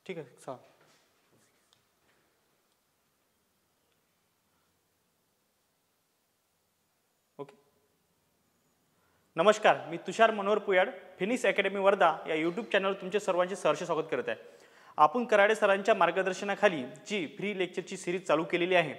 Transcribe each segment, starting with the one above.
ठीक आहे सा ओके. नमस्कार, मी तुषार मनोहर पुयाड, फिनिक्स अकॅडमी वर्धा या यूट्यूब चॅनलवर तुमचे सर्वांचे सहर्ष स्वागत करत आहे. आपण कराडे सरांच्या मार्गदर्शनाखाली जी फ्री लेक्चरची सिरीज चालू केलेली आहे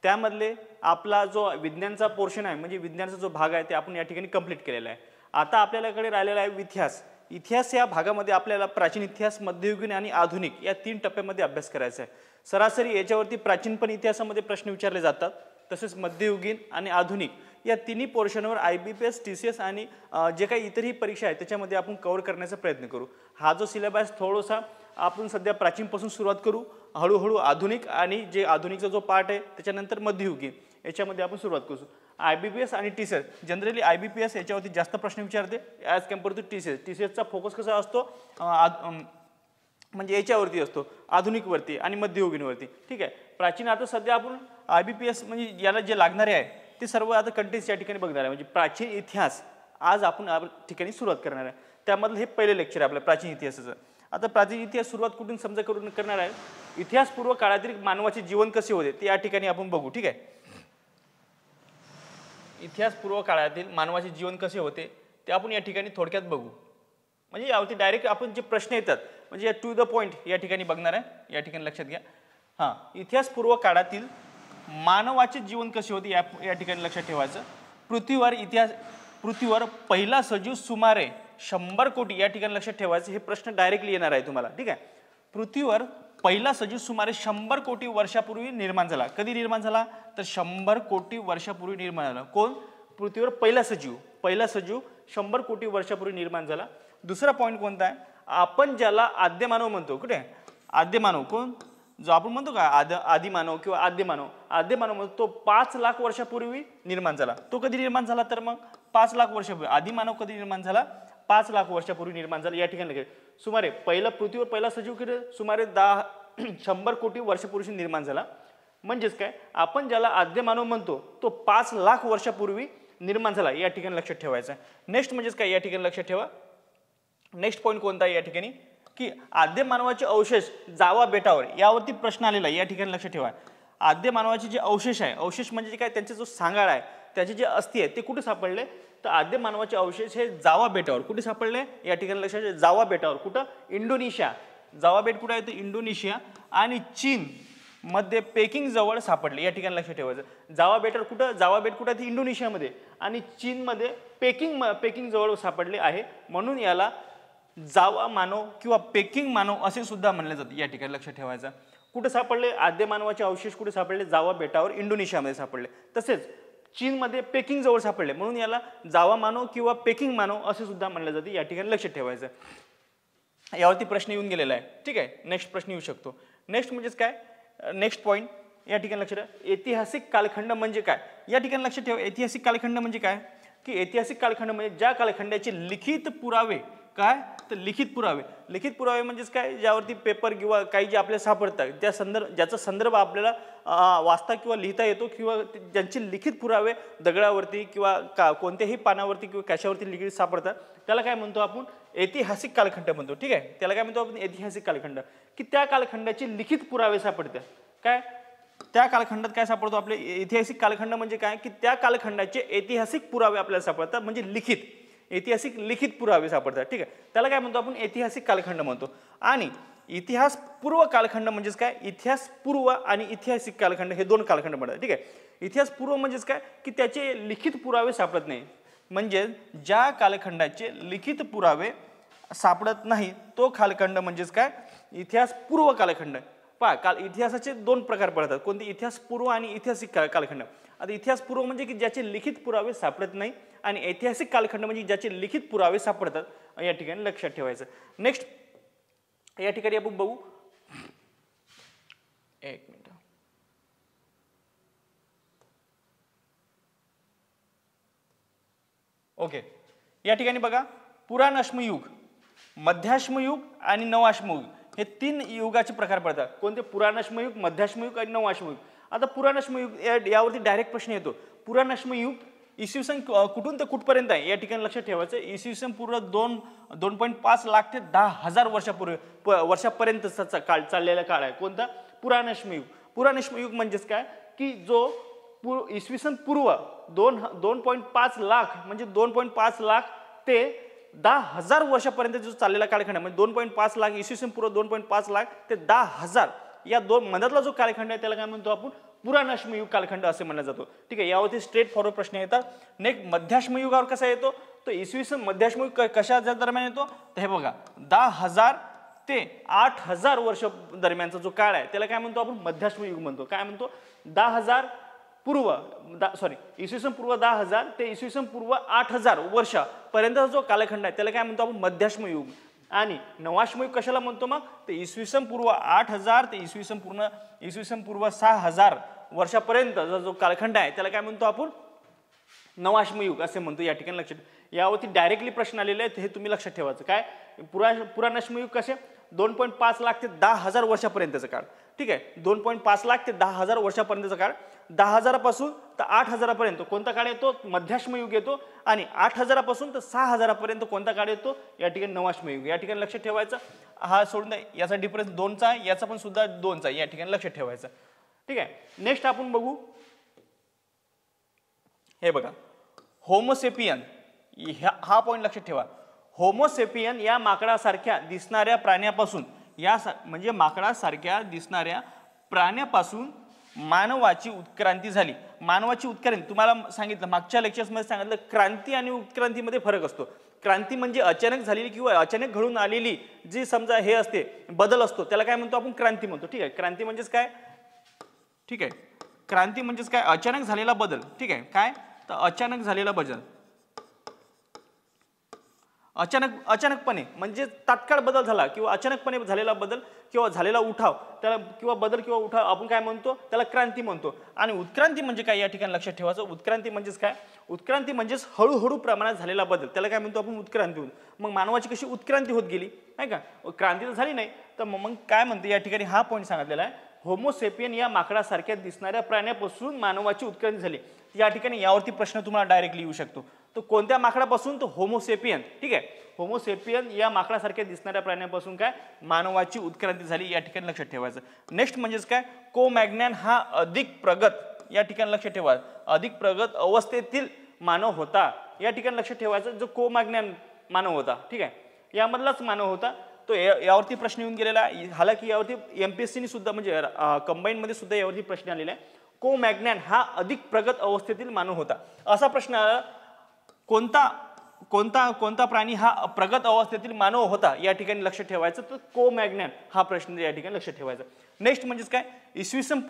त्यामधले आपला जो विज्ञानचा पोर्शन आहे म्हणजे विज्ञानाचा जो भाग आहे ते आपण या ठिकाणी कंप्लीट केलेला आहे. आता आपल्याकडे राहिलेला आहे इतिहास. इतिहास या भागामध्ये आपल्याला प्राचीन इतिहास, मध्ययुगीन आणि आधुनिक या 3 टप्प्यामध्ये अभ्यास करायचा आहे. सरासरी याच्यावरती प्राचीन पण इतिहासामध्ये प्रश्न विचारले जातात, तसेच मध्ययुगीन आणि आधुनिक या तिन्ही पोर्शनवर IBPS, TCS आणि जे काही इतरही परीक्षा आहेत त्याच्यामध्ये आपण कव्हर करण्याचा प्रयत्न करू. हा जो सिलेबस थोडासा आपण सध्या प्राचीनपासून सुरुवात करू, हळूहळू आधुनिक आणि जे आधुनिकचा जो पार्ट आहे त्याच्यानंतर मध्ययुगीन याच्यामध्ये आपण सुरुवात करू. IBPS आणि TCS जनरली IBPS याच्यावरती जास्त प्रश्न विचारते ॲज कम्पेअर टू TCS. TCSचा फोकस कसा असतो म्हणजे याच्यावरती असतो, आधुनिकवरती आणि मध्ययुगीनवरती. ठीक आहे. प्राचीन आता सध्या आपण IBPS म्हणजे याला जे लागणारे आहे ते सर्व आता कंटेंट्स या ठिकाणी बघणार आहे. म्हणजे प्राचीन इतिहास आज आपण या ठिकाणी सुरुवात करणार आहे. त्यामधलं हे पहिले लेक्चर आहे आपलं प्राचीन इतिहासाचं. आता प्राचीन इतिहास सुरुवात कुठून समजा करून करणार आहे. इतिहासपूर्व काळातील मानवाचे जीवन कसे होते ते या ठिकाणी आपण बघू. ठीक आहे. इतिहासपूर्व काळातील मानवाचे जीवन कसे होते ते आपण या ठिकाणी थोडक्यात बघू. म्हणजे यावरती डायरेक्ट आपण जे प्रश्न येतात म्हणजे टू द पॉईंट या ठिकाणी बघणार आहे. या ठिकाणी लक्षात घ्या. हां, इतिहासपूर्व काळातील मानवाचे जीवन कसे होते या ठिकाणी लक्षात ठेवायचं. पृथ्वीवर पहिला सजीव सुमारे 100 कोटी या ठिकाणी लक्षात ठेवायचं. हे प्रश्न डायरेक्टली येणार आहे तुम्हाला. ठीक आहे. पृथ्वीवर पहिला सजीव सुमारे 100 कोटी वर्षापूर्वी निर्माण झाला. कधी निर्माण झाला तर 100 कोटी वर्षापूर्वी निर्माण झाला. कोण? पृथ्वीवर पहिला सजीव 100 कोटी वर्षापूर्वी निर्माण झाला. दुसरा पॉईंट कोणता आहे? आपण ज्याला आद्यमानव म्हणतो. कुठे? आद्यमानव. कोण? जो आपण म्हणतो का आदिमानव किंवा आद्यमानव म्हणतो तो 5 लाख वर्षापूर्वी निर्माण झाला. तो कधी निर्माण झाला तर मग 5 लाख वर्षापूर्वी. आदिमानव कधी निर्माण झाला? 5 लाख वर्षापूर्वी निर्माण झाला. या ठिकाणी सुमारे पृथ्वीवर पहिला सजीव किती सुमारे 100 कोटी वर्षापूर्वी निर्माण झाला. म्हणजेच काय, आपण ज्याला आद्यमानव म्हणतो तो 5 लाख वर्षापूर्वी निर्माण झाला. या ठिकाणी लक्षात ठेवायचं. नेक्स्ट म्हणजेच काय या ठिकाणी लक्षात ठेवा. नेक्स्ट पॉईंट कोणता आहे या ठिकाणी की आद्यमानवाचे अवशेष जावा बेटावर यावरती प्रश्न आलेला आहे. या ठिकाणी लक्षात ठेवा. आद्यमानवाचे जे अवशेष आहे, अवशेष म्हणजे काय त्यांचा जो सांगाड आहे त्याचे जे अस्थी आहे ते कुठे सापडले तर आद्यमानवाचे अवशेष हे जावा बेटावर. कुठे सापडले? या ठिकाणी लक्षात जावा बेटावर. कुठं? इंडोनेशिया. जावा बेट कुठे आहे? तर इंडोनेशिया आणि चीन मध्ये पेकिंग जवळ सापडले. या ठिकाणी लक्षात ठेवायचं. जावा बेटावर कुठं? जावा बेट कुठं आहे? इंडोनेशियामध्ये आणि चीनमध्ये पेकिंग जवळ सापडले आहे. म्हणून याला जावा मानव किंवा पेकिंग मानव असे सुद्धा म्हणले जाते. या ठिकाणी लक्षात ठेवायचं. कुठे सापडले? आद्यमानवाचे अवशेष कुठे सापडले? जावा बेटावर इंडोनेशियामध्ये सापडले. तसेच चीनमध्ये पेकिंग जवळ सापडले म्हणून याला जावा मानव किंवा पेकिंग मानव असे सुद्धा म्हणले जाते. या ठिकाणी लक्षात ठेवायचं. यावरती प्रश्न येऊन गेलेला आहे. ठीक आहे. नेक्स्ट प्रश्न येऊ शकतो. नेक्स्ट म्हणजेच काय? नेक्स्ट पॉईंट या ठिकाणी लक्षात ठेवा. ऐतिहासिक कालखंड म्हणजे काय? या ठिकाणी लक्षात ठेवा. ऐतिहासिक कालखंड म्हणजे काय की ऐतिहासिक कालखंड म्हणजे ज्या कालखंडाचे लिखित पुरावे काय तर लिखित पुरावे म्हणजेच काय ज्यावरती पेपर किंवा काही जे आपल्याला सापडतात ज्याचा संदर्भ आपल्याला वाचता किंवा लिहिता येतो किंवा ज्यांचे लिखित पुरावे दगडावरती किंवा कोणत्याही पानावरती किंवा कशावरती लिखित सापडतात त्याला काय म्हणतो आपण? ऐतिहासिक कालखंड म्हणतो. ठीक आहे. त्याला काय म्हणतो आपण? ऐतिहासिक कालखंड. की त्या कालखंडाचे लिखित पुरावे सापडतात. काय? त्या कालखंडात काय सापडतो? आपले ऐतिहासिक कालखंड म्हणजे काय की त्या कालखंडाचे ऐतिहासिक पुरावे आपल्याला सापडतात. म्हणजे ऐतिहासिक लिखित पुरावे सापडतात. ठीक आहे. त्याला काय म्हणतो आपण? ऐतिहासिक कालखंड म्हणतो. आणि इतिहास पूर्व कालखंड म्हणजेच काय? इतिहास पूर्व आणि ऐतिहासिक कालखंड हे 2 कालखंड पडतात. ठीक आहे. इतिहास पूर्व म्हणजेच काय की त्याचे लिखित पुरावे सापडत नाही. म्हणजे ज्या कालखंडाचे लिखित पुरावे सापडत नाही तो कालखंड म्हणजेच काय? इतिहास पूर्व कालखंड. पहा, इतिहासाचे 2 प्रकार पडतात. कोणते? इतिहास पूर्व आणि ऐतिहासिक कालखंड. आता इतिहास पूर्व म्हणजे की ज्याचे लिखित पुरावे सापडत नाही आणि ऐतिहासिक कालखंड म्हणजे ज्याचे लिखित पुरावे सापडतात. या ठिकाणी लक्षात ठेवायचं. नेक्स्ट या ठिकाणी आपण बघू. एक मिनिट. ओके. या ठिकाणी बघा, पुराणाश्मयुग, मध्याश्मयुग आणि नवाश्मयुग हे 3 युगाचे प्रकार पडतात. कोणते? पुराणाश्मयुग, मध्याश्मयुग आणि नवाश्मयुग. आता पुराणाश्मयुग यावरती डायरेक्ट प्रश्न येतो. पुराणाश्मयुग इसवी सन कुठून ते कुठपर्यंत आहे या ठिकाणी लक्षात ठेवायचं. इसवी सन पूर्व 2.5 लाख ते 10,000 वर्षापर्यंतचा काळ चाललेला काळ आहे. कोणता? पुराणश्म युग. पुराणश्म युग म्हणजेच काय की जो इसवी सन पूर्व 2.5 लाख म्हणजे 2.5 लाख ते 10,000 वर्षापर्यंत जो चाललेला कालखंड म्हणजे 2.5 लाख इसवी सन पूर्व 2.5 लाख ते 10,000 या दोन मधातला जो कालखंड आहे त्याला काय म्हणतो आपण? पुराणाश्म युग कालखंड असे म्हणला जातो. ठीक आहे. यावरती स्ट्रेट फॉरवर्ड प्रश्न येतात. नेक्स्ट मध्याश्म युगावर कसा येतो? तो इसवी सन मध्याश्म युग कशाच्या दरम्यान येतो? तर हे बघा 10,000 ते 8,000 वर्ष दरम्यानचा जो काळ आहे त्याला काय म्हणतो आपण? मध्याश्म युग म्हणतो. काय म्हणतो? 10,000 पूर्व इसवी सन पूर्व 10,000 ते इसवी सन पूर्व 8,000 वर्षापर्यंतचा जो कालखंड आहे त्याला काय म्हणतो आपण? मध्याश्म युग. आणि नवाश्म युग कशाला म्हणतो मग? तर इसवी सन पूर्व 8,000 ते इसवी सन पूर्व 6,000 वर्षापर्यंतचा जो कालखंड आहे त्याला काय म्हणतो आपण? नवाश्म युग असे म्हणतो. या ठिकाणी लक्षात. यावरती डायरेक्टली प्रश्न आलेले आहेत हे तुम्ही लक्षात ठेवायचं. काय पुराणाश्म युग कसे? 2.5 लाख ते 10,000 वर्षापर्यंतचा काळ. ठीक आहे. 2.5 लाख ते 10,000 वर्षापर्यंतचा काळ. 10,000 पासून तर 8,000 पर्यंत कोणता काळ येतो? मध्याश्म युग येतो. आणि 8,000 पासून तर 6,000 पर्यंत कोणता काळ येतो? या ठिकाणी नवाश्म युग. या ठिकाणी लक्षात ठेवायचं. हा सोडून याचा डिफरन्स 2चा आहे, याचा पण सुद्धा 2चा आहे. या ठिकाणी लक्षात ठेवायचं. ठीक आहे. नेक्स्ट आपण बघू. हे बघा होमोसेपियन हा पॉइंट लक्षात ठेवा. होमोसेपियन या माकडासारख्या दिसणाऱ्या प्राण्यापासून म्हणजे माकडासारख्या दिसणाऱ्या प्राण्यापासून मानवाची उत्क्रांती झाली. मानवाची उत्क्रांती तुम्हाला सांगितलं मागच्या लेक्चर्समध्ये सांगितलं क्रांती आणि उत्क्रांतीमध्ये फरक असतो. क्रांती म्हणजे अचानक झालेली किंवा अचानक घडून आलेली जी समजा हे असते बदल असतो त्याला काय म्हणतो आपण? क्रांती म्हणतो. ठीक आहे. क्रांती म्हणजेच काय? ठीक आहे. क्रांती म्हणजेच काय? अचानक झालेला बदल. ठीक आहे. काय? तर अचानक झालेला बदल. अचानकपणे म्हणजे तात्काळ बदल झाला किंवा अचानकपणे झालेला बदल किंवा झालेला उठाव त्याला किंवा बदल किंवा उठाव आपण काय म्हणतो? त्याला क्रांती म्हणतो. आणि उत्क्रांती म्हणजे काय? या ठिकाणी लक्षात ठेवायचं. उत्क्रांती म्हणजेच काय? उत्क्रांती म्हणजेच हळूहळू प्रमाणात झालेला बदल त्याला काय म्हणतो आपण? उत्क्रांती होत. मग मानवाची कशी उत्क्रांती होत गेली नाही का? क्रांती तर झाली नाही तर मग काय म्हणते या ठिकाणी हा पॉईंट सांगितलेला आहे. होमोसेपियन या माकडासारख्या दिसणाऱ्या प्राण्यापासून मानवाची उत्क्रांती झाली. या ठिकाणी यावरती प्रश्न तुम्हाला डायरेक्टली येऊ शकतो. तो कोणत्या माकडापासून? तो होमोसेपियन. ठीक आहे. होमोसेपियन या माकडासारख्या दिसणाऱ्या प्राण्यापासून काय? मानवाची उत्क्रांती झाली. या ठिकाणी लक्षात ठेवायचं. नेक्स्ट म्हणजेच काय? कोमॅग्नॅन हा अधिक प्रगत या ठिकाणी लक्षात ठेवा अधिक प्रगत अवस्थेतील मानव होता. या ठिकाणी लक्षात ठेवायचं जो कोमॅग्नॅन मानव होता. ठीक आहे. यामधलाच मानव होता तो. यावरती प्रश्न येऊन गेलेला. हालाकी यावरती एमपीएससीने सुद्धा म्हणजे कंबाईन मध्ये सुद्धा यावरती प्रश्न आलेला आहे. कोमॅग्नॅन हा अधिक प्रगत अवस्थेतील मानव होता. असा प्रश्न आला कोणता प्राणी हा प्रगत अवस्थेतील मानव होता? या ठिकाणी लक्षात ठेवायचं. तर कोमॅग्नॅन हा प्रश्न या ठिकाणी लक्षात ठेवायचा. नेक्स्ट म्हणजेच काय? इसवी सन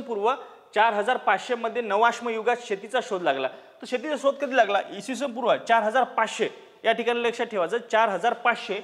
पूर्व 4,500 मध्ये नवाश्म युगात शेतीचा शोध लागला. तर शेतीचा शोध कधी लागला? इसवी सन पूर्व 4,500 या ठिकाणी लक्षात ठेवायचं. 4,500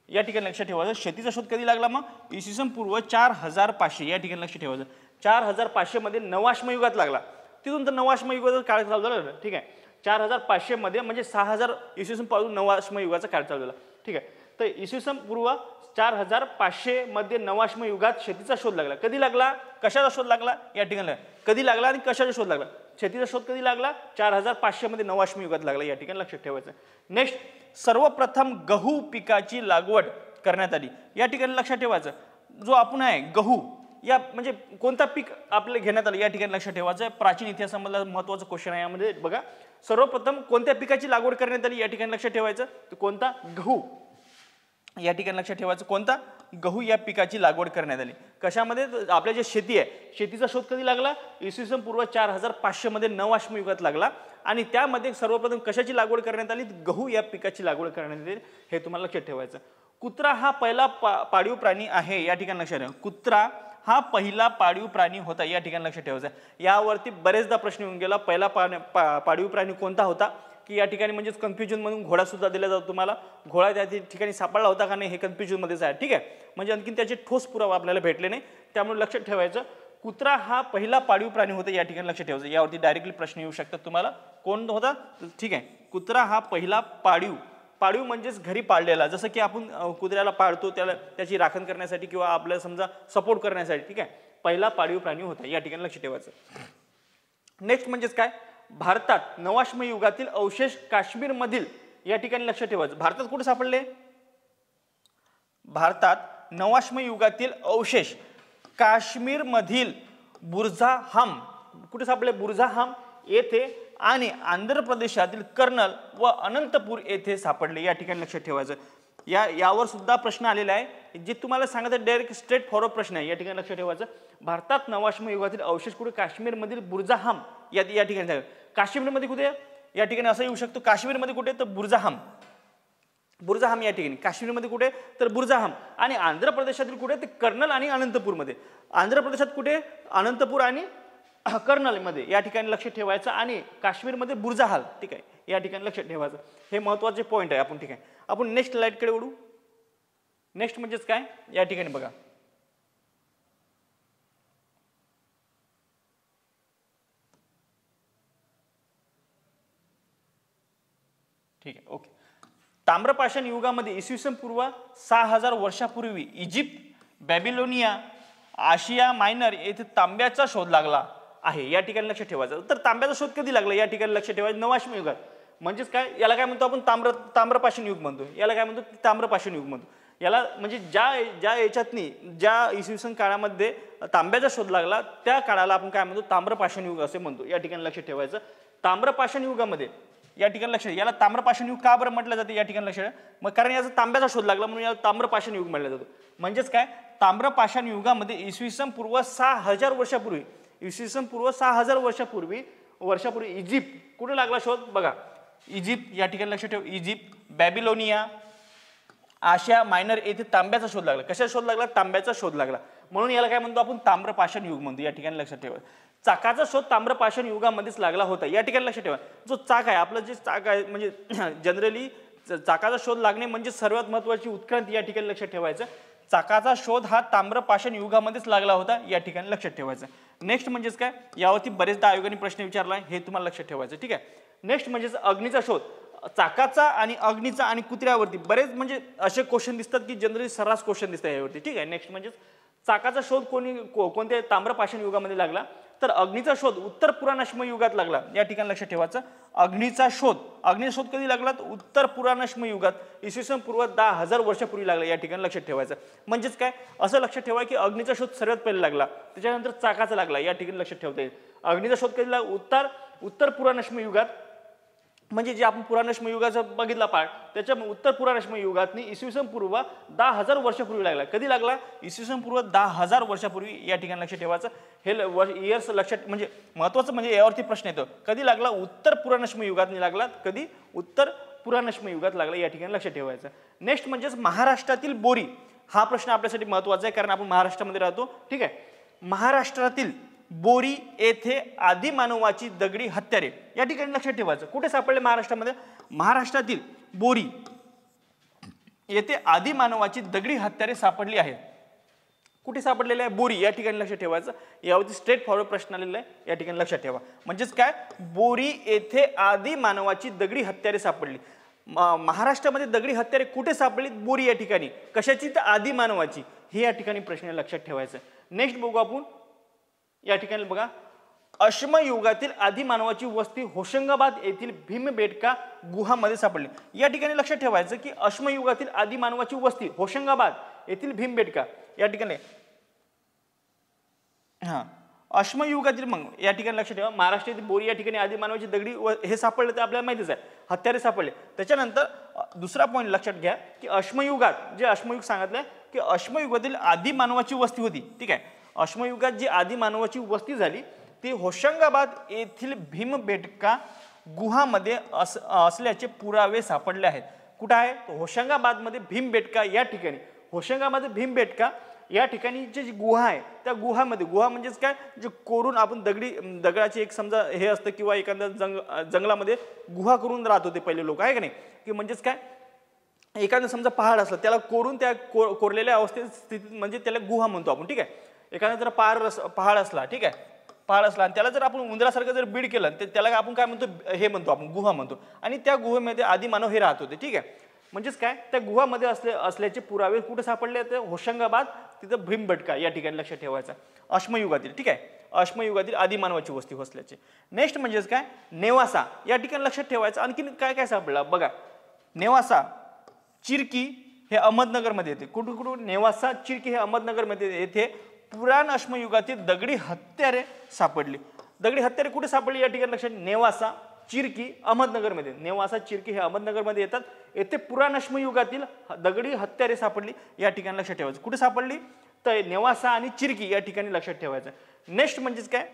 या ठिकाणी लक्षात ठेवायचं. शेतीचा शोध कधी लागला? मग इसवी सन पूर्व 4,500 या ठिकाणी लक्षात ठेवायचं. 4,500 मध्ये नवाश्म युगात लागला. तिथून तर नवाश्म युगाचा काळ चालू झाला. ठीक आहे. 4,500 मध्ये म्हणजे 6,000 इसवी सन पासून नवाश्म युगाचा काळ चालू झाला. ठीक आहे. तर इसवी सन पूर्व 4,500 मध्ये नवाश्म युगात शेतीचा शोध लागला. कधी लागला? कशाचा शोध लागला? या ठिकाणी कधी लागला आणि कशाचा शोध लागला? शेतीचा शोध कधी लागला? 4,500 मध्ये नवाश्म युगात लागला. या ठिकाणी लक्षात ठेवायचं. नेक्स्ट सर्वप्रथम गहू पिकाची लागवड करण्यात आली. या ठिकाणी लक्षात ठेवायचं. जो आपण आहे गहू या म्हणजे कोणता पीक आपल्याला घेण्यात आलं? या ठिकाणी लक्षात ठेवायचं. प्राचीन इतिहासामधला महत्त्वाचा क्वेश्चन आहे यामध्ये. बघा सर्वप्रथम कोणत्या पिकाची लागवड करण्यात आली? या ठिकाणी लक्षात ठेवायचं. तर कोणता? गहू. या ठिकाणी लक्षात ठेवायचं. कोणता? गहू या पिकाची लागवड करण्यात आली. कशामध्ये? आपल्या जे शेती आहे शेतीचा शोध कधी लागला? इसवी सन पूर्व 4,500 मध्ये नवाश्म युगात लागला. आणि त्यामध्ये सर्वप्रथम कशाची लागवड करण्यात आली? गहू या पिकाची लागवड करण्यात आली. हे तुम्हाला लक्षात ठेवायचं. कुत्रा हा पहिला पाळीव प्राणी आहे. या ठिकाणी लक्षात ठेवा. कुत्रा हा पहिला पाळीव प्राणी होता. या ठिकाणी लक्षात ठेवायचं. यावरती बरेचदा प्रश्न येऊन गेला. पहिला पाळीव प्राणी कोणता होता? की या ठिकाणी म्हणजेच कन्फ्युजन म्हणून घोडा सुद्धा दिला जातो तुम्हाला. घोडा त्या ठिकाणी सापडला होता का नाही हे कन्फ्युजन मध्येच आहे. ठीक आहे. म्हणजे आणखीन त्याचे ठोस पुरावा आपल्याला भेटले नाही. त्यामुळे लक्षात ठेवायचं कुत्रा हा पहिला पाळीव प्राणी होता. या ठिकाणी लक्षात ठेवायचं. यावरती डायरेक्टली प्रश्न येऊ शकतात तुम्हाला. कोण होता? ठीक आहे. कुत्रा हा पहिला पाळीव म्हणजेच घरी पाळलेला. जसं की आपण कुत्र्याला पाळतो त्याला त्याची राखण करण्यासाठी किंवा आपल्याला समजा सपोर्ट करण्यासाठी. ठीक आहे. पहिला पाळीव प्राणी होता. या ठिकाणी लक्षात ठेवायचं. नेक्स्ट म्हणजेच काय, भारतात नवाश्म युगातील अवशेष काश्मीरमधील, या ठिकाणी लक्ष ठेवायचं, भारतात कुठे सापडले, भारतात नवाश्म युगातील अवशेष काश्मीरमधील बुरझाहम, कुठे सापडले, बुरझाहम येथे आणि आंध्र प्रदेशातील कर्नल व अनंतपूर येथे सापडले, या ठिकाणी लक्षात ठेवायचं. यावर सुद्धा प्रश्न आलेला आहे, जे तुम्हाला सांगत डायरेक्ट स्ट्रेट फॉरवर्ड प्रश्न आहे, या ठिकाणी लक्षात ठेवायचं. भारतात नवाश्म युगातील अवशेष कुठे, काश्मीरमधील बुरझाहम या ठिकाणी. काश्मीरमध्ये कुठे, या ठिकाणी असं येऊ शकतो, काश्मीरमध्ये कुठे तर बुरझाहम, बुरझाहम या ठिकाणी, काश्मीरमध्ये कुठे तर बुरझाहम, आणि आंध्र प्रदेशातील कुठे ते कर्नल आणि अनंतपूरमध्ये. आंध्र प्रदेशात कुठे, अनंतपूर आणि कर्नल मध्ये, या ठिकाणी लक्ष ठेवायचं, आणि काश्मीरमध्ये बुरझाहल, ठीक आहे, या ठिकाणी लक्षात ठेवायचं. हे महत्त्वाचे पॉईंट आहे. आपण ठीक आहे, आपण नेक्स्ट स्लाइडकडे वळू. नेक्स्ट म्हणजेच काय, या ठिकाणी बघा, ठीक आहे, ओके. ताम्रपाषाण युगामध्ये इसवी सन पूर्व 6000 वर्षापूर्वी इजिप्त, बॅबिलोनिया, आशिया मायनर येथे तांब्याचा शोध लागला आहे, या ठिकाणी लक्ष ठेवायचं. तर तांब्याचा शोध कधी लागला, या ठिकाणी लक्ष ठेवायचं, नवाश्म युगात. म्हणजेच काय, याला काय म्हणतो आपण, ताम्रपाषाण युग म्हणतो, याला काय म्हणतो, ताम्रपाषाण युग म्हणतो. याला म्हणजे ज्या याच्यातनी ज्या इसवी सन काळामध्ये तांब्याचा शोध लागला, त्या काळाला आपण काय म्हणतो, ताम्रपाषाण युग असे म्हणतो, या ठिकाणी लक्ष ठेवायचं. ताम्रपाषाण युगामध्ये, या ठिकाणी लक्ष, याला ताम्रपाषाण युग का बरं म्हटलं जाते, या ठिकाणी लक्ष, मग कारण याचा तांब्याचा शोध लागला म्हणून याला ताम्रपाषाण युग म्हटलं जातं. म्हणजेच काय, ताम्रपाषाण युगामध्ये इसवी सन पूर्व 6000 वर्षापूर्वी, इसवी सन पूर्व 6000 वर्षापूर्वी इजिप्त कुठे लागला शोध बघा, इजिप्त, या ठिकाणी लक्ष ठेव, इजिप्त, बॅबिलोनिया, आशिया मायनर येथे तांब्याचा शोध लागला. कशा शोध लागला, तांब्याचा शोध लागला, म्हणून याला काय म्हणतो आपण, ताम्रपाषाण युग म्हणतो, या ठिकाणी लक्षात ठेवा. चाकाचा शोध ताम्रपाषाण युगामध्येच लागला होता, या ठिकाणी लक्षात ठेवा. जो चाक आहे, आपलं जे चाक आहे, म्हणजे जनरली चाकाचा शोध लागणे म्हणजे सर्वात महत्त्वाची उत्क्रांती, या ठिकाणी लक्षात ठेवायचं. चाकाचा शोध हा ताम्रपाषाण युगामध्येच लागला होता, या ठिकाणी लक्षात ठेवायचं. नेक्स्ट म्हणजेच काय, यावरती बरेचदा आयोगाने प्रश्न विचारला, हे तुम्हाला लक्षात ठेवायचं, ठीक आहे. नेक्स्ट म्हणजेच अग्नीचा शोध. चाकाचा आणि अग्नीचा आणि कुत्र्यावरती बरेच म्हणजे असे क्वेश्चन दिसतात की जनरली सर्रास क्वेश्चन दिसतात यावरती, ठीक आहे. नेक्स्ट म्हणजेच चाकाचा शोध कोणत्या ताम्रपाषाण युगामध्ये लागला, तर अग्नीचा शोध उत्तर पुराणाश्म युगात लागला, या ठिकाणी लक्षात ठेवायचं. अग्नीचा शोध कधी लागला, तर उत्तर पुराणाश्म युगात इसवी सन पूर्व 10,000 वर्षापूर्वी लागला, या ठिकाणी लक्षात ठेवायचं. म्हणजेच काय, असं लक्षात ठेवा की अग्नीचा शोध सर्वात पहिले लागला, त्याच्यानंतर चाकाचा लागला, या ठिकाणी लक्षात ठेवता येईल. अग्नीचा शोध कधी लागला, उत्तर पुराणाश्म युगात, म्हणजे जे आपण पुराणाश्म युगाचा बघितला पार्ट, त्याच्या उत्तर पुराणाश्म युगातनी इसवी सन पूर्व 10,000 वर्षापूर्वी लागला. कधी लागला, इसवी सन पूर्व 10,000 वर्षापूर्वी, या ठिकाणी लक्षात ठेवायचं. हे इयर्स लक्षात, म्हणजे महत्वाचं म्हणजे यावरती प्रश्न येतो, कधी लागला, उत्तर पुराणाश्म युगात लागला, कधी उत्तर पुराणाश्म युगात लागला, या ठिकाणी लक्षात ठेवायचं. नेक्स्ट म्हणजेच महाराष्ट्रातील बोरी, हा प्रश्न आपल्यासाठी महत्वाचा आहे कारण आपण महाराष्ट्रामध्ये राहतो, ठीक आहे. महाराष्ट्रातील बोरी येथे आदिमानवाची दगडी हत्यारे, या ठिकाणी लक्षात ठेवायचं. कुठे सापडले महाराष्ट्रामध्ये, महाराष्ट्रातील बोरी येथे आदिमानवाची दगडी हत्यारे सापडली आहेत. कुठे सापडलेले आहे, बोरी, या ठिकाणी लक्षात ठेवायचं. यावरती स्ट्रेट फॉरवर्ड प्रश्न आलेला आहे, या ठिकाणी लक्षात ठेवा. म्हणजेच काय, बोरी येथे आदिमानवाची दगडी हत्यारे सापडली. महाराष्ट्रामध्ये दगडी हत्यारे कुठे सापडली, बोरी या ठिकाणी. कशाची, तर आदिमानवाची, हे या ठिकाणी प्रश्न लक्षात ठेवायचं. नेक्स्ट बघू आपण, या ठिकाणी बघा, अश्मयुगातील आदिमानवाची वस्ती होशंगाबाद येथील भीमबेटका गुहामध्ये सापडली. या ठिकाणी लक्षात ठेवायचं की अश्मयुगातील आदिमानवाची वस्ती होशंगाबाद येथील भीमबेटका, या ठिकाणी, हा अश्मयुगातील, मग या ठिकाणी लक्षात ठेवा. महाराष्ट्रातील बोरी या ठिकाणी आदिमानवाची दगडी हे सापडले, तर आपल्याला माहितीच आहे, हत्यारे सापडले. त्याच्यानंतर दुसरा पॉईंट लक्षात घ्या की अश्मयुगात, जे अश्मयुग सांगितलंय की अश्मयुगातील आदिमानवाची वस्ती होती, ठीक आहे. अश्मयुगात जी आदिमानवाची वस्ती झाली ती होशंगाबाद येथील भीमबेटका गुहामध्ये असल्याचे पुरावे सापडले आहेत. कुठं आहे, होशंगाबादमध्ये भीमबेटका या ठिकाणी. होशंगाबाद भीमबेटका या ठिकाणी जी गुहा आहे, त्या गुहामध्ये, गुहा म्हणजेच काय, जे कोरून आपण दगडाची एक समजा हे असतं, किंवा एखाद्या जंगलामध्ये गुहा करून राहत होते पहिले लोक, आहे का नाही, की म्हणजेच काय, एखादं समजा पहाड असलं त्याला कोरून त्या कोरलेल्या अवस्थेत स्थितीत म्हणजे त्याला गुहा म्हणतो आपण, ठीक आहे. एखादा जर पहाड असला, ठीक आहे, पहाड असला आणि त्याला जर आपण उंदरासारखं जर बीड केलं, तर त्याला आपण काय म्हणतो, हे म्हणतो आपण गुहा म्हणतो. आणि त्या गुहेमध्ये आदिमानव हे राहत होते, ठीक आहे. म्हणजेच काय, त्या गुहामध्ये असल्याचे पुरावे कुठे सापडले, तर होशंगाबाद, तिथं भीमबेटका, या ठिकाणी लक्षात ठेवायचा. अश्मयुगातील, ठीक आहे, अश्मयुगातील आदिमानवाची वस्ती वसल्याचे. नेक्स्ट म्हणजेच काय नेवासा, या ठिकाणी लक्षात ठेवायचं. आणखीन काय काय सापडलं बघा. नेवासा चिरकी हे अहमदनगरमध्ये येते. कुठून कुठून नेवासा चिरकी हे अहमदनगरमध्ये येथे पुराण अश्मयुगातील दगडी हत्यारे सापडली. दगडी हत्यारे कुठे सापडली या ठिकाणी लक्षात. नेवासा चिरकी अहमदनगरमध्ये. नेवासा चिरकी हे अहमदनगरमध्ये येतात. येथे पुराण अश्मयुगातील दगडी हत्यारे सापडली या ठिकाणी लक्षात ठेवायचं. कुठे सापडली तर नेवासा आणि चिरकी या ठिकाणी लक्षात ठेवायचं. नेक्स्ट म्हणजेच काय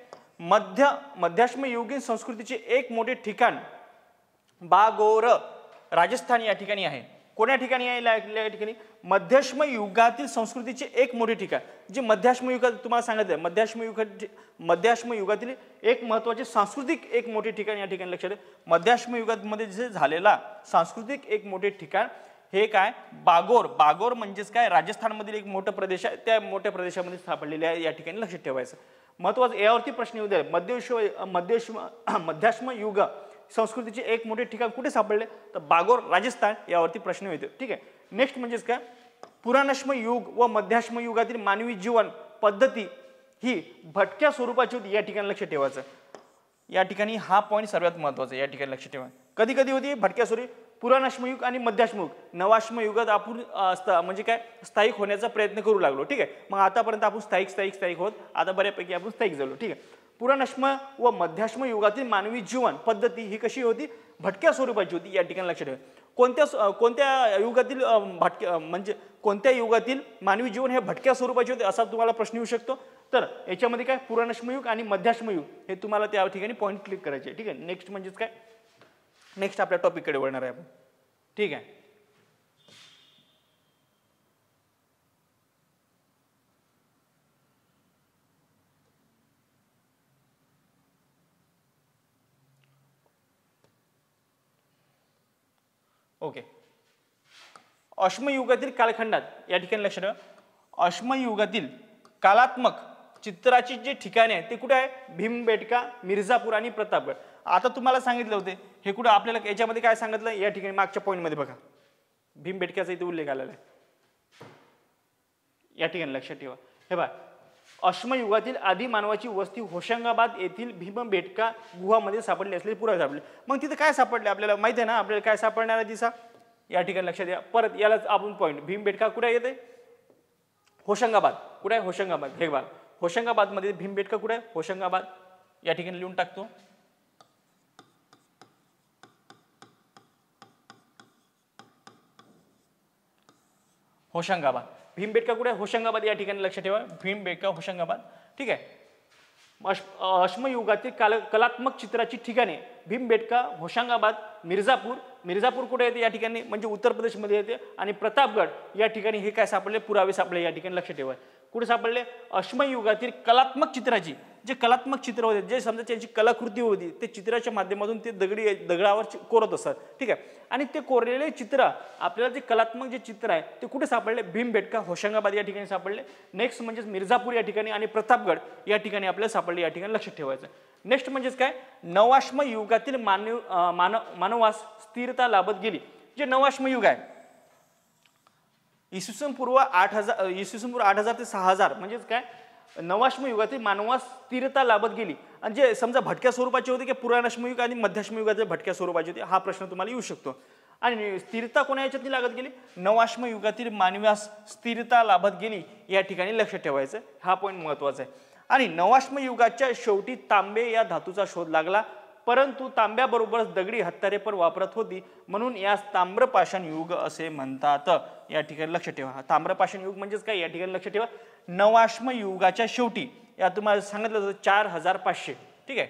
मध्याश्मयुगीन संस्कृतीचे एक मोठे ठिकाण बागोर राजस्थान या ठिकाणी आहे. कोण्या ठिकाणी आहे या ठिकाणी मध्याश्म युगातील संस्कृतीचे एक मोठे ठिकाण जे मध्याश्म युगात तुम्हाला सांगितलं. मध्याश्म युगातील एक महत्त्वाचे सांस्कृतिक एक मोठे ठिकाण या ठिकाणी लक्षात. मध्याश्म युगामध्ये जे झालेला सांस्कृतिक एक मोठे ठिकाण हे काय बागोर. बागोर म्हणजेच काय राजस्थानमधील एक मोठा प्रदेश आहे. त्या मोठ्या प्रदेशामध्ये सापडलेले आहे या ठिकाणी लक्षात ठेवायचं. महत्त्वाचं यावरती प्रश्न येऊ द्या. मध्याश्म युग संस्कृतीचे एक मोठे ठिकाण कुठे सापडले तर बागोर राजस्थान यावरती प्रश्न येतो. ठीक आहे. नेक्स्ट म्हणजेच काय पुराणाश्म युग व मध्याश्म युगातील मानवी जीवन पद्धती ही भटक्या स्वरूपाची होती या ठिकाणी लक्षात ठेवायचं. या ठिकाणी हा पॉईंट सर्वात महत्त्वाचा या ठिकाणी लक्षात ठेवा. कधी कधी होती भटक्या स्वरूपी पुराणाश्मयुग आणि मध्याश्मयुग. नवाश्मयुगात आपण म्हणजे काय स्थायिक होण्याचा प्रयत्न करू लागलो. ठीक आहे. मग आतापर्यंत आपण स्थायिक होत आता बऱ्यापैकी आपण स्थायिक झालो. ठीक आहे. पुराणाश्म व मध्याश्म युगातील मानवी जीवन पद्धती ही कशी होती भटक्या स्वरूपाची होती या ठिकाणी लक्षात ठेवा. कोणत्या युगातील म्हणजे कोणत्या युगातील मानवी जीवन हे भटक्या स्वरूपाचे होते असा तुम्हाला प्रश्न येऊ शकतो. तर याच्यामध्ये काय पुराणाश्मयुग आणि मध्याश्मयुग हे तुम्हाला त्या ठिकाणी पॉईंट क्लिक करायचे. ठीक आहे. नेक्स्ट म्हणजेच काय नेक्स्ट आपल्या टॉपिककडे वळणार आहे आपण. ठीक आहे. ओके. अश्मयुगातील कालखंडात या ठिकाणी लक्षात ठेवा. अश्मयुगातील कालात्मक चित्राची जे ठिकाणे आहे ते कुठे आहे भीमबेटका मिर्झापूर आणि प्रतापगड. आता तुम्हाला सांगितलं होते हे कुठं आपल्याला याच्यामध्ये काय सांगितलं या ठिकाणी मागच्या पॉईंटमध्ये बघा भीमबेटक्याचा इथे उल्लेख आलेला आहे या ठिकाणी लक्षात ठेवा. हे बघा अश्मयुगातील आदी मानवाची वस्ती होशंगाबाद येथील भीमबेटका गुहामध्ये सापडली असलेली पुरावे सापडले. मग तिथे काय सापडले आपल्याला माहिती आहे ना आपल्याला काय सापडणार आहे दिसा या ठिकाणी लक्षात द्या. परत यालाच आपण पॉईंट भीमबेटका कुठे येते होशंगाबाद. कुठे आहे होशंगाबाद. हे बघा होशंगाबाद मध्ये भीमबेटका कुठे आहे होशंगाबाद या ठिकाणी लिहून टाकतो. होशंगाबाद भीमबेटका कुठे होशंगाबाद या ठिकाणी लक्षात ठेवा. भीमबेटका होशंगाबाद. ठीक आहे. अश्मयुगातील कलात्मक चित्राची ठिकाणे भीमबेटका होशंगाबाद मिर्झापूर कुठे येते या ठिकाणी म्हणजे उत्तर प्रदेशमध्ये येते आणि प्रतापगड या ठिकाणी हे काय सापडले पुरावे सापडले या ठिकाणी लक्षात ठेवा. कुठे सापडले अश्मयुगातील कलात्मक चित्राची जे कलात्मक चित्र होते जे समजा त्यांची कलाकृती होती ते चित्राच्या माध्यमातून ते दगडावर कोरत असतात. ठीक आहे. आणि ते कोरलेले चित्र आपल्याला जे कलात्मक जे चित्र आहे ते कुठे सापडले भीमबेटका होशंगाबाद या ठिकाणी सापडले. नेक्स्ट म्हणजे मिर्झापूर या ठिकाणी आणि प्रतापगड या ठिकाणी आपल्याला सापडले या ठिकाणी लक्षात ठेवायचं. नेक्स्ट म्हणजेच काय नवाश्म युगातील मानवास स्थिरता लाभत गेली. जे नवाश्म युग आहे इसवी सन पूर्व 8000 ते 6000 म्हणजेच काय नवाश्म युगातील मानवास स्थिरता लाभत गेली. आणि जे समजा भटक्या स्वरूपाचे होते की पुराणाश्मयुग आणि मध्याश्मयुगाचे भटक्या स्वरूपाचे होते हा प्रश्न तुम्हाला येऊ शकतो. आणि स्थिरता कोणा याच्यातली लागत गेली नवाश्म युगातील मानवास स्थिरता लाभत गेली या ठिकाणी लक्षात ठेवायचं. हा पॉईंट महत्त्वाचा आहे. आणि नवाश्म युगाच्या शेवटी तांबे या धातूचा शोध लागला परंतु तांब्याबरोबरच दगडी हत्यारे पण वापरत होती म्हणून यास ताम्रपाषाण युग असे म्हणतात या ठिकाणी लक्षात ठेवा. ताम्रपाषाण युग म्हणजेच काय या ठिकाणी लक्षात ठेवा. नवाश्म युगाच्या शेवटी या तुम्हाला सांगितलं होतं 4500. ठीक आहे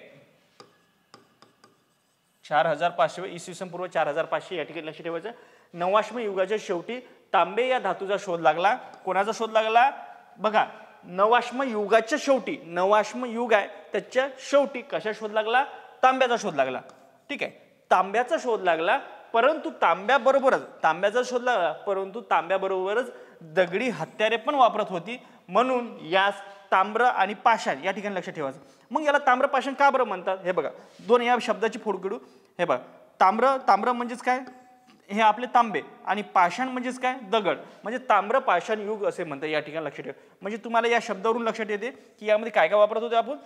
4500 इसवी सन पूर्व 4500 या ठिकाणी लक्षात ठेवायचं. नवाश्म युगाच्या शेवटी तांबे या धातूचा शोध लागला. कोणाचा शोध लागला बघा नवाश्म युगाच्या शेवटी नवाश्म युग आहे त्याच्या शेवटी कशा शोध लागला तांब्याचा शोध लागला. ठीक आहे तांब्याचा शोध लागला परंतु तांब्याबरोबरच दगडी हत्यारे पण वापरत होती म्हणून यास ताम्र आणि पाषाण या ठिकाणी लक्षात ठेवायचं. मग याला ताम्रपाषाण का बरं म्हणतात हे बघा दोन या शब्दाची फोड करू. हे बघा ताम्र म्हणजेच काय हे आपले तांबे आणि पाषाण म्हणजेच काय दगड म्हणजे ताम्र पाषाण युग असे म्हणतात या ठिकाणी लक्षात ठेवा. म्हणजे तुम्हाला या शब्दावरून लक्षात येते की यामध्ये काय काय वापरत होते आपण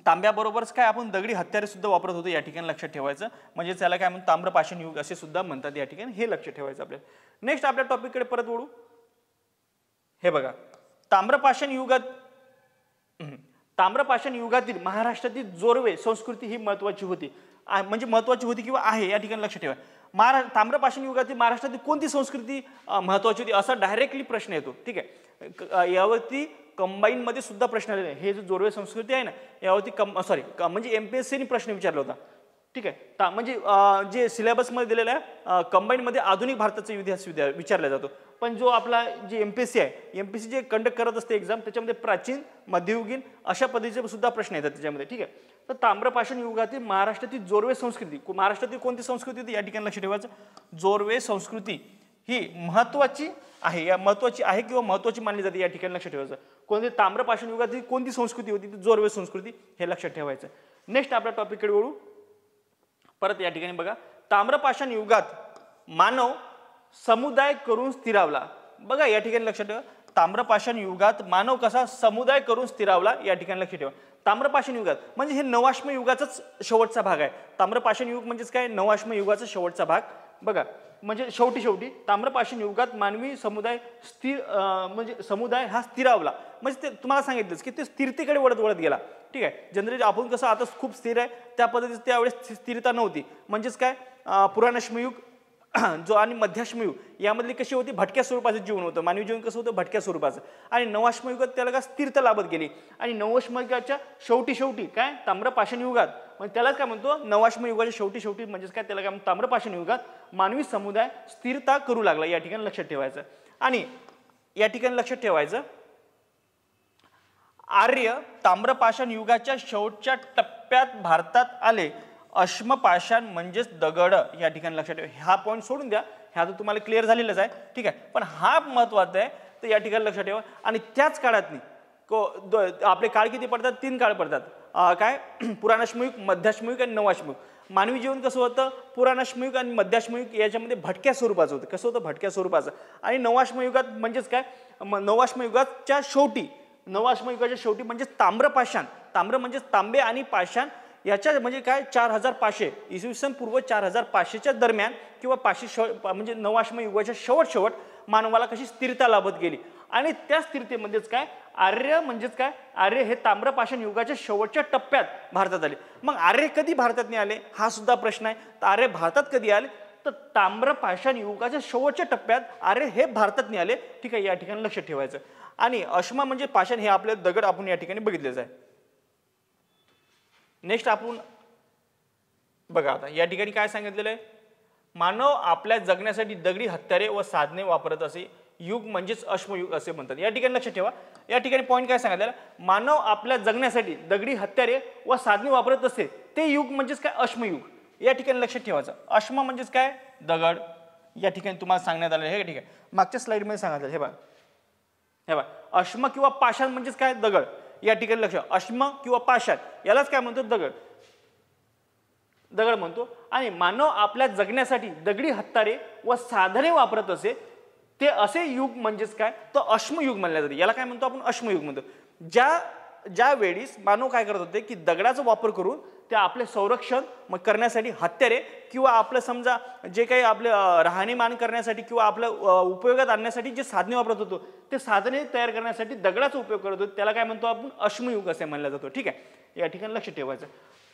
तांब्याबरोबरच काय आपण दगडी हत्यारे सुद्धा वापरत होतो या ठिकाणी लक्षात ठेवायचं. म्हणजे त्याला काय म्हणतात ताम्र पाषाण युग असे सुद्धा म्हणतात या ठिकाणी हे लक्षात ठेवायचं आपल्याला. नेक्स्ट आपल्या टॉपिककडे परत वळू. हे बघा ताम्रपाषाण युगातील महाराष्ट्रातील जोरवे संस्कृती ही महत्वाची होती. म्हणजे महत्वाची होती किंवा आहे या ठिकाणी लक्षात ठेवा. ताम्रपाषाण युगातील महाराष्ट्रातील कोणती संस्कृती महत्वाची होती असा डायरेक्टली प्रश्न येतो. ठीक आहे यावरती कंबाईन मध्ये सुद्धा प्रश्न आलेला आहे. हे जो जोरवे संस्कृती आहे ना यावरती म्हणजे MPSC ने प्रश्न विचारला होता. ठीक आहे म्हणजे जे सिलेबस मध्ये दिलेला आहे कंबाईन मध्ये आधुनिक भारताचा इतिहास विचारला जातो. पण जो आपला जे MPSC आहे MPSC जे कंडक्ट करत असते एक्झाम त्याच्यामध्ये प्राचीन मध्ययुगीन अशा पद्धतीचे सुद्धा प्रश्न येतात त्याच्यामध्ये. ठीक आहे तर ताम्रपाषाण युगातील महाराष्ट्रातील जोरवे संस्कृती महाराष्ट्रातील कोणती संस्कृती होती या ठिकाणी लक्ष ठेवायचं. जोरवे संस्कृती ही महत्वाची आहे या महत्वाची आहे किंवा महत्वाची मानली जाते या ठिकाणी लक्ष ठेवायचं. कोणती ताम्रपाषाण युगातील कोणती संस्कृती होती ती जोरवे संस्कृती हे लक्षात ठेवायचं. नेक्स्ट आपल्या टॉपिककडे वळू. परत या ठिकाणी बघा ताम्रपाषाण युगात मानव समुदाय करून स्थिरावला. बघा या ठिकाणी लक्षात ठेवा ताम्रपाषाण युगात मानव कसा समुदाय करून स्थिरावला या ठिकाणी लक्षात ठेवा. ताम्रपाषाण युगात म्हणजे हे नवाश्म युगाचाच शेवटचा भाग आहे. ताम्रपाषाण युग म्हणजेच काय नवाश्म युगाचा शेवटचा भाग. बघा म्हणजे शेवटी ताम्रपाषाण युगात मानवी समुदाय म्हणजे समुदाय हा स्थिरावला. म्हणजे ते तुम्हाला सांगितलंच की ते स्थिरतेकडे वळत गेला. ठीक आहे जनरली आपण कसं आता खूप स्थिर आहे त्या पद्धतीचं त्यावेळेस स्थिरता नव्हती. म्हणजेच काय पुराणाश्मयुग जो आणि मध्याश्मयुग यामधली कशी होती भटक्या स्वरूपाचं जीवन होतं. मानवी जीवन कसं होतं भटक्या स्वरूपाचं. आणि नवाश्मयुगात त्याला काय स्थिरता लाभत गेली. आणि नवाश्मयुगाच्या शेवटी काय ताम्रपाषाण युगात म्हणजे त्यालाच काय म्हणतो नवाश्म युगाच्या शेवटी म्हणजेच काय त्याला काय म्हणतो ताम्रपाषाण युगात मानवी समुदाय स्थिरता करू लागला या ठिकाणी लक्षात ठेवायचं. आणि या ठिकाणी लक्षात ठेवायचं आर्य ताम्रपाषाण युगाच्या शेवटच्या टप्प्यात भारतात आले. अश्मपाषाण म्हणजेच दगड या ठिकाणी लक्षात ठेवा. हा पॉईंट सोडून द्या ह्या तर तुम्हाला क्लिअर झालेलाच आहे. ठीक आहे पण हा महत्वाचा आहे तर या ठिकाणी लक्षात ठेवा. आणि त्याच काळातनी आपले काळ किती पडतात 3 काळ पडतात. काय पुराणाश्मयुग मध्याश्मयुग आणि नवाश्मयुग. मानवी जीवन कसं होतं पुराणाश्मयुग आणि मध्याश्मयुग याच्यामध्ये भटक्या स्वरूपाचं होतं. कसं होतं भटक्या स्वरूपाचं. आणि नवाश्मयुगात म्हणजेच काय नवाश्मयुगाच्या शेवटी म्हणजे ताम्रपाषाण ताम्र म्हणजेच तांबे आणि पाषाण याच्या म्हणजे काय 4500 इसवी सन पूर्व 4500च्या दरम्यान किंवा 500 म्हणजे नवाश्म युगाच्या शेवट मानवाला कशी स्थिरता लाभत गेली. आणि त्या स्थिरतेमध्येच काय आर्य म्हणजेच काय आर्य हे ताम्रपाषाण युगाच्या शेवटच्या टप्प्यात भारतात आले. मग आर्य कधी भारतात नाही आले हा सुद्धा प्रश्न आहे. तर आर्य भारतात कधी आले तर ताम्रपाषाण युगाच्या शेवटच्या टप्प्यात आर्य हे भारतात नाही आले. ठीक आहे या ठिकाणी लक्षात ठेवायचं. आणि अश्मा म्हणजे पाषाण हे आपले दगड आपण या ठिकाणी बघितलेच आहे. नेक्स्ट आपण बघा आता या ठिकाणी काय सांगितलेलं आहे मानव आपल्या जगण्यासाठी दगडी हत्यारे व साधने वापरत असे. युग म्हणजेच अश्मयुग असे म्हणतात. या ठिकाणी लक्षात ठेवा या ठिकाणी पॉईंट काय सांगितलेला मानव आपल्या जगण्यासाठी दगडी हत्यारे व साधने वापरत असते ते युग म्हणजेच काय अश्मयुग. या ठिकाणी लक्षात ठेवायचं. अश्म म्हणजेच काय दगड या ठिकाणी तुम्हाला सांगण्यात आलेलं आहे. ठीक आहे मागच्या स्लाइडमध्ये सांगितलं हे बघा अश्म किंवा पाषाण म्हणजेच काय दगड. या ठिकाणी लक्ष अश्म किंवा पाषाण यालाच काय म्हणतो दगड म्हणतो. आणि मानव आपल्या जगण्यासाठी दगडी हत्यारे व साधने वापरत असे ते असे युग म्हणजेच काय तो अश्मयुग म्हणलं जाते. याला काय म्हणतो आपण अश्मयुग म्हणतो. ज्या वेळीस मानव काय करत होते की दगडाचा वापर करून ते आपले संरक्षण करण्यासाठी हत्यारे किंवा आपलं समजा जे काही आपले राहणीमान करण्यासाठी किंवा आपलं उपयोगात आणण्यासाठी जे साधने वापरत होतो ते साधने तयार करण्यासाठी दगडाचा उपयोग करत होतो. त्याला काय म्हणतो आपण अश्मयुग असे म्हणलं जातो. ठीक आहे या ठिकाणी लक्ष ठेवायचं.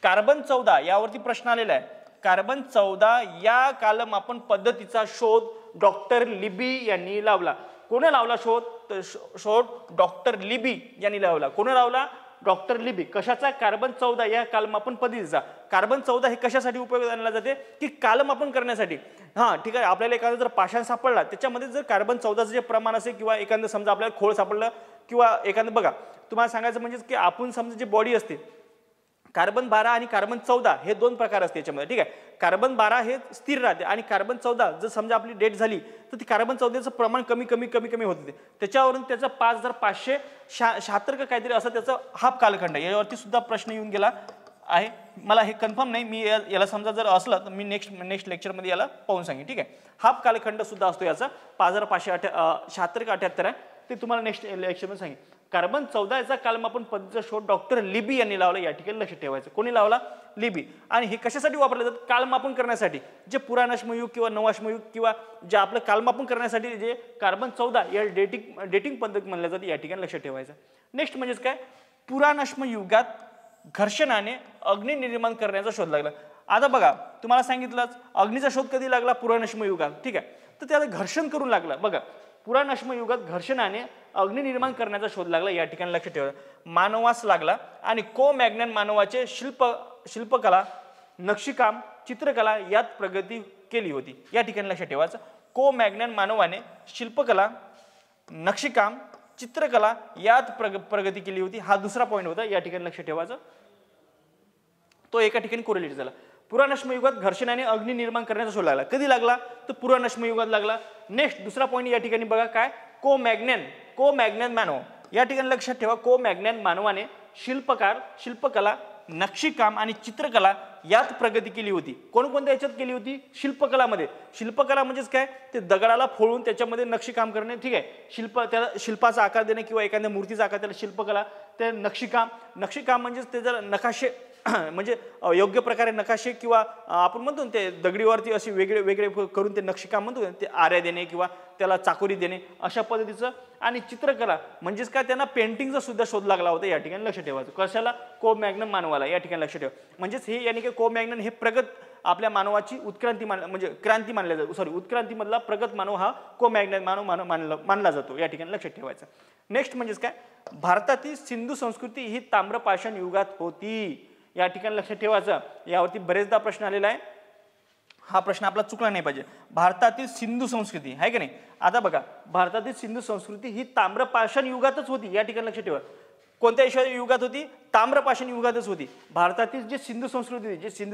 कार्बन 14 यावरती प्रश्न आलेला आहे. कार्बन 14 या कालमापन पद्धतीचा शोध डॉक्टर लिबी यांनी लावला. कोणी लावला शोध तर शोध डॉक्टर लिबी यांनी लावला. कोणी लावला डॉक्टर लिबी. कशाचा कार्बन 14 या कालमापन पद्धतीचा. कार्बन 14 हे कशासाठी उपयोगात आणला जाते की कालमापन करण्यासाठी. हा ठीक आहे आपल्याला एखादा जर पाषाण सापडला त्याच्यामध्ये जर कार्बन 14चं जे प्रमाण असेल किंवा एखादं समजा आपल्याला खोळ सापडलं किंवा एखादं बघा तुम्हाला सांगायचं म्हणजे की आपण समजा जी बॉडी असते कार्बन 12 आणि कार्बन 14 हे 2 प्रकार असते याच्यामध्ये. ठीक आहे कार्बन 12 हे स्थिर राहते आणि कार्बन 14 जर समजा आपली डेट झाली तर ती कार्बन 14चं प्रमाण कमी होत होते. त्याच्यावरून त्याचा 5576 का काहीतरी असं त्याचा हाफ कालखंड यावरती सुद्धा प्रश्न येऊन गेला. आहे, मला हे कन्फर्म नाही, मी याला समजा जर असलं तर मी नेक्स्ट लेक्चरमध्ये याला पाहून सांगेन, ठीक आहे. हाफ कालखंड सुद्धा असतो याचा, 5576 का 78 आहे, ते तुम्हाला नेक्स्ट लेक्चरमध्ये सांगेन. कार्बन 14 याचा कालमापन पद्धतीचा शोध डॉक्टर लिबी यांनी लावला, या ठिकाणी लक्ष ठेवायचं. कोणी लावला? लिबी. आणि हे कशासाठी वापरले जातात? कालमापन करण्यासाठी. जे पुराणाश्मयुग किंवा नवाश्मयुग किंवा जे आपलं कालमापन करण्यासाठी जे कार्बन 14 या डेटिंग पद्धत म्हणल्या जाते, या ठिकाणी लक्ष ठेवायचं. नेक्स्ट म्हणजेच काय, पुराणाश्मयुगात घर्षणाने अग्नी निर्माण करण्याचा शोध लागला. आता बघा, तुम्हाला सांगितलंच अग्नीचा शोध कधी लागला? पुराणाश्मयुगात, ठीक आहे. तर त्याला घर्षण करून लागला. बघा, पुराणाश्मयुगात घर्षणाने अग्नी निर्माण करण्याचा शोध लागला, या ठिकाणी लक्ष ठेवा. मानवास लागला आणि को मॅग्नन मानवाचे शिल्पकला, नक्षीकाम, चित्रकला यात प्रगती केली होती, या ठिकाणी लक्ष ठेवायचं. को मॅग्नन मानवाने शिल्पकला, नक्षीकाम, चित्रकला यात प्रगती केली होती, हा दुसरा पॉईंट होता, या ठिकाणी लक्ष ठेवायचं. तो एका ठिकाणी कोरिलेट झाला. पुराणाश्मयुगात घर्षणाने अग्नी निर्माण करण्याचा शोध लागला. कधी लागला? तर पुराणाश्मयुगात लागला. नेक्स्ट दुसरा पॉईंट या ठिकाणी बघा काय, को मॅग्नन मानव, या ठिकाणी लक्षात ठेवा. को मॅग्नन मानवाने शिल्पकला, नक्षीकाम आणि चित्रकला यात प्रगती केली होती. कोणकोणत्या याच्यात केली होती? शिल्पकलामध्ये. शिल्पकला म्हणजेच काय, ते दगडाला फोडून त्याच्यामध्ये नक्षीकाम करणे, ठीक आहे. त्याला शिल्पाचा आकार देणे किंवा एखाद्या मूर्तीचा आकार, त्याला शिल्पकला. ते नक्षीकाम म्हणजेच ते जर नकाशे म्हणजे योग्य प्रकारे नकाशे किंवा आपण म्हणतो ते दगडीवरती असे वेगळे करून ते नक्षीकाम म्हणतो, ते आऱ्या देणे किंवा त्याला चाकोरी देणे, अशा पद्धतीचं. आणि चित्रकला म्हणजेच काय, त्यांना पेंटिंगचा सुद्धा शोध लागला होता, या ठिकाणी लक्ष ठेवायचं. कशाला? को मॅग्नन मानवाला, या ठिकाणी लक्ष ठेवा. म्हणजेच हे यानी को मॅग्नन हे प्रगत आपल्या मानवाची उत्क्रांती म्हणजे क्रांती मानल्या जातो. सॉरी, उत्क्रांतीमधला प्रगत मानव हा को मॅग्नन मानव मानला जातो, या ठिकाणी लक्षात ठेवायचं. नेक्स्ट म्हणजेच काय, भारतातील सिंधू संस्कृती ही ताम्रपाषाण युगात होती, या ठिकाणी लक्षात ठेवायचं. यावरती बरेचदा प्रश्न आलेला आहे, हा प्रश्न आपला चुकला नाही पाहिजे. भारतातील सिंधू संस्कृती आहे की नाही. आता बघा, भारतातील सिंधू संस्कृती ही ताम्रपाषाण युगातच होती, या ठिकाणी लक्षात ठेवा. कोणत्या युगात होती? ताम्रपाषाण युगातच होती. भारतातील जे सिंधू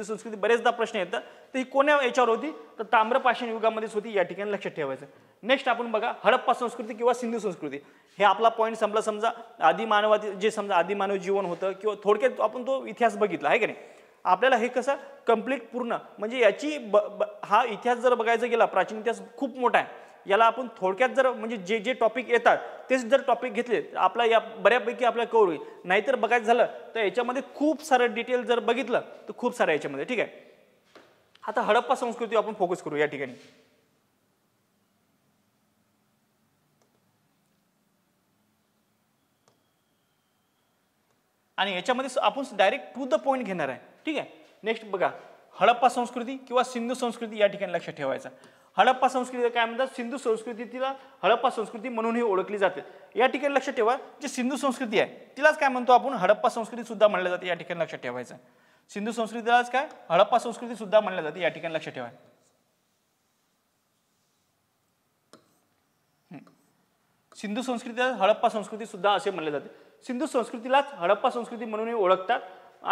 संस्कृती बरेचदा प्रश्न येतात, तर ही कोण्या याच्यावर होती? तर ताम्रपाषाण युगामध्येच होती, या ठिकाणी लक्षात ठेवायचं. नेक्स्ट आपण बघा, हडप्पा संस्कृती किंवा सिंधू संस्कृती. हे आपला पॉईंट संपला. समजा आदिमानवातील जे समजा आदिमानव जीवन होतं किंवा थोडक्यात आपण तो इतिहास बघितला आहे की नाही. आपल्याला हे कसं कंप्लीट पूर्ण म्हणजे याची हा इतिहास जर बघायचा गेला, प्राचीन इतिहास खूप मोठा आहे. याला आपण थोडक्यात जर म्हणजे जे टॉपिक येतात तेच जर टॉपिक घेतले तर आपला या बऱ्यापैकी आपल्याला कव्हर होईल. नाहीतर बघायचं झालं तर याच्यामध्ये खूप सारं डिटेल जर बघितलं तर खूप सारं याच्यामध्ये, ठीक आहे. आता हडप्पा संस्कृती आपण फोकस करू या ठिकाणी. आणि याच्यामध्ये आपण डायरेक्ट टू द पॉइंट घेणार आहे, ठीक आहे. नेक्स्ट बघा, हडप्पा संस्कृती किंवा सिंधू संस्कृती, या ठिकाणी लक्षात ठेवायचं. हडप्पा संस्कृती काय म्हणतात? सिंधू संस्कृती, तिला हडप्पा संस्कृती म्हणूनही ओळखली जाते, या ठिकाणी लक्षात ठेवा. जी सिंधू संस्कृती आहे तिलाच काय म्हणतो आपण? हडप्पा संस्कृती सुद्धा म्हणलं जाते, या ठिकाणी लक्षात ठेवायचं. सिंधू संस्कृतीलाच काय हडप्पा संस्कृती सुद्धा म्हणलं जाते, या ठिकाणी लक्षात ठेवा. सिंधू संस्कृतीला हडप्पा संस्कृती सुद्धा असे म्हणले जाते. सिंधू संस्कृतीलाच हडप्पा संस्कृती म्हणूनही ओळखतात.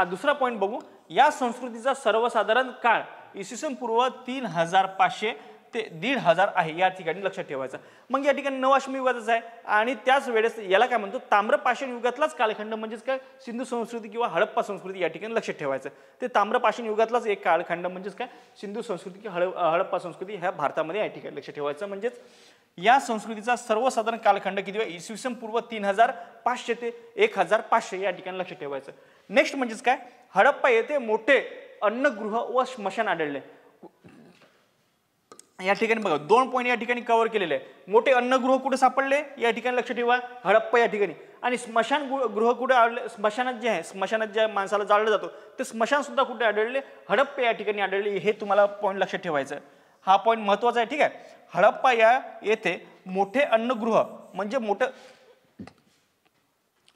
दुसरा पॉईंट बघू, या संस्कृतीचा सर्वसाधारण काळ इसवी सन पूर्व 3500 ते 1500 आहे, या ठिकाणी लक्षात ठेवायचं. मग या ठिकाणी नवाश्म युगातच आहे आणि त्याच वेळेस याला काय म्हणतो? ताम्रपाषाण युगातलाच कालखंड म्हणजेच काय सिंधू संस्कृती किंवा हडप्पा संस्कृती, या ठिकाणी लक्षात ठेवायचं. ते ताम्रपाषाण युगातलाच एक कालखंड म्हणजेच काय सिंधू संस्कृती किंवा हडप्पा संस्कृती ह्या भारतामध्ये या ठिकाणी लक्षात ठेवायचं. म्हणजेच या संस्कृतीचा सर्वसाधारण कालखंड किती आहे? इसवी सन पूर्व 3500 ते 1500, या ठिकाणी लक्षात ठेवायचं. नेक्स्ट म्हणजेच काय, हडप्पा येथे मोठे अन्नगृह व स्मशान आढळले. या ठिकाणी बघा 2 पॉईंट या ठिकाणी कव्हर केलेले आहे. मोठे अन्नगृह कुठे सापडले? या ठिकाणी लक्षात ठेवा, हडप्पा या ठिकाणी. आणि स्मशान गृह कुठे आढळले? स्मशानात जे आहे, स्मशानात ज्या माणसाला जाळलं जातो ते स्मशान सुद्धा कुठे आढळले? हडप्पा या ठिकाणी आढळले. हे तुम्हाला पॉईंट लक्षात ठेवायचं. हा पॉईंट महत्वाचा आहे, ठीक आहे. हडप्पा या येथे मोठे अन्नगृह म्हणजे मोठं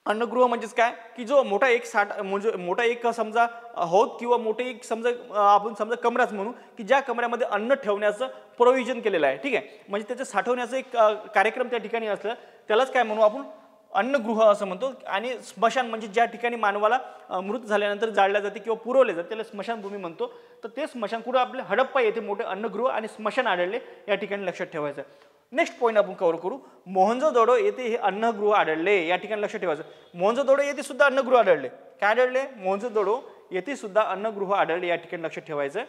अन्नगृह म्हणजेच काय की जो मोठा एक म्हणजे मोठा एक समजा होत किंवा मोठे एक समजा आपण समजा कमराच म्हणू की ज्या कमऱ्यामध्ये अन्न ठेवण्याचं प्रोव्हिजन केलेलं आहे, ठीक आहे. म्हणजे त्याचं साठवण्याचं एक कार्यक्रम त्या ठिकाणी असलं त्यालाच काय म्हणू आपण? अन्नगृह असं म्हणतो. आणि स्मशान म्हणजे ज्या ठिकाणी मानवाला मृत झाल्यानंतर जाळल्या जाते किंवा पुरवले जाते त्याला स्मशानभूमी म्हणतो. तर ते स्मशान कुठं? आपले हडप्पा येथे मोठे अन्नगृह आणि स्मशान आढळले, या ठिकाणी लक्षात ठेवायचं. नेक्स्ट पॉईंट आपण कव्हर करू, मोहनजोदडो येथे हे अन्नगृह आढळले, या ठिकाणी लक्षात ठेवायचं. मोहनजोदडो येथे सुद्धा अन्नगृह आढळले. काय आढळले? मोहनजोदडो येथे सुद्धा अन्नगृह आढळले, या ठिकाणी लक्षात ठेवायचं.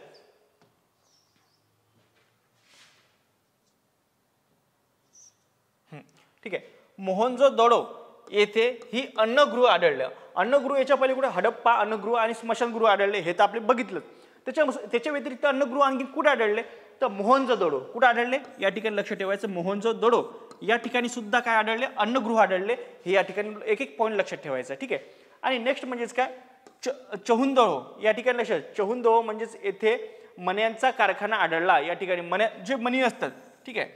ठीक आहे. मोहनजोदडो येथे ही अन्नगृह आढळलं. अन्नगृह याच्या पलीकडे हडप्पा अन्नगृह आणि स्मशानगृह आढळले, हे तर आपले बघितलं. त्याच्या व्यतिरिक्त अन्नगृह आणखी कुठे आढळले, तर मोहनजोदडो कुठे आढळले, या ठिकाणी लक्ष ठेवायचं. मोहनजोदडो या ठिकाणी सुद्धा काय आढळले, अन्नगृह आढळले, हे या ठिकाणी एक एक पॉईंट लक्षात ठेवायचं. ठीक आहे. आणि नेक्स्ट म्हणजेच काय, चहुंदळो या ठिकाणी लक्षात. चहुंदळो म्हणजेच येथे मण्यांचा कारखाना आढळला, या ठिकाणी मण्या जे मणी असतात. ठीक आहे.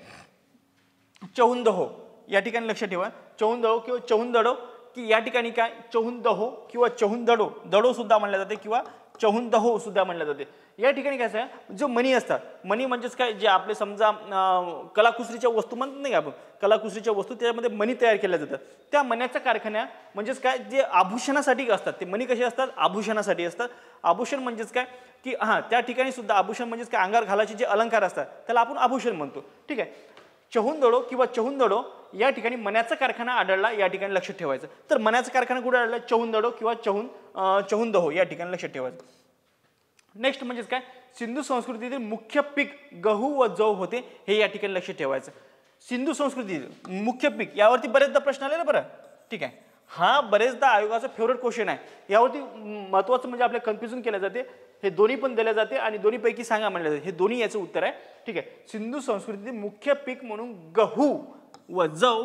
चहुंदहो या ठिकाणी लक्षात ठेवा. चहुंदहो किंवा चहुंदडो की या ठिकाणी काय, चहुंदहो किंवा चहुंदडो, दडो सुद्धा म्हणलं जाते किंवा चहुंदहो सुद्धा म्हणलं जाते. या ठिकाणी काय आहे, जो मणी असतात, मणी म्हणजेच काय, जे आपले समजा कलाकुसरीच्या वस्तू म्हणत नाही आपण, कलाकुसरीच्या वस्तू त्याच्यामध्ये मणी तयार केल्या जातात. त्या मण्याचा कारखाना म्हणजेच काय, जे आभूषणासाठी असतात, ते मणी कसे असतात, आभूषणासाठी असतात. आभूषण म्हणजेच काय की त्या ठिकाणी सुद्धा आभूषण म्हणजेच काय, अंगावर घालायचे जे अलंकार असतात त्याला आपण आभूषण म्हणतो. ठीक आहे. चहुंदडो किंवा चहुंदडो या ठिकाणी मण्याचा कारखाना आढळला, या ठिकाणी लक्षात ठेवायचं. तर मण्याचा कारखाना कुठे आढळला, चहुंदडो किंवा चहुंदहो या ठिकाणी लक्षात ठेवायचं. नेक्स्ट म्हणजेच काय, सिंधू संस्कृतीतील मुख्य पीक गहू व जव होते, हे या ठिकाणी लक्षात ठेवायचं. सिंधू संस्कृतीतील मुख्य पीक यावरती बरेचदा प्रश्न आले ना बरं. ठीक आहे. हा बरेचदा आयोगाचा फेवरेट क्वेश्चन आहे. यावरती महत्वाचं म्हणजे आपल्या कन्फ्युजन केलं जाते, हे दोन्ही पण दिले जाते आणि दोन्हीपैकी सांगा म्हणलं जाते, हे दोन्ही याचं उत्तर आहे. ठीक आहे. सिंधू संस्कृतीतील मुख्य पीक म्हणून गहू व जव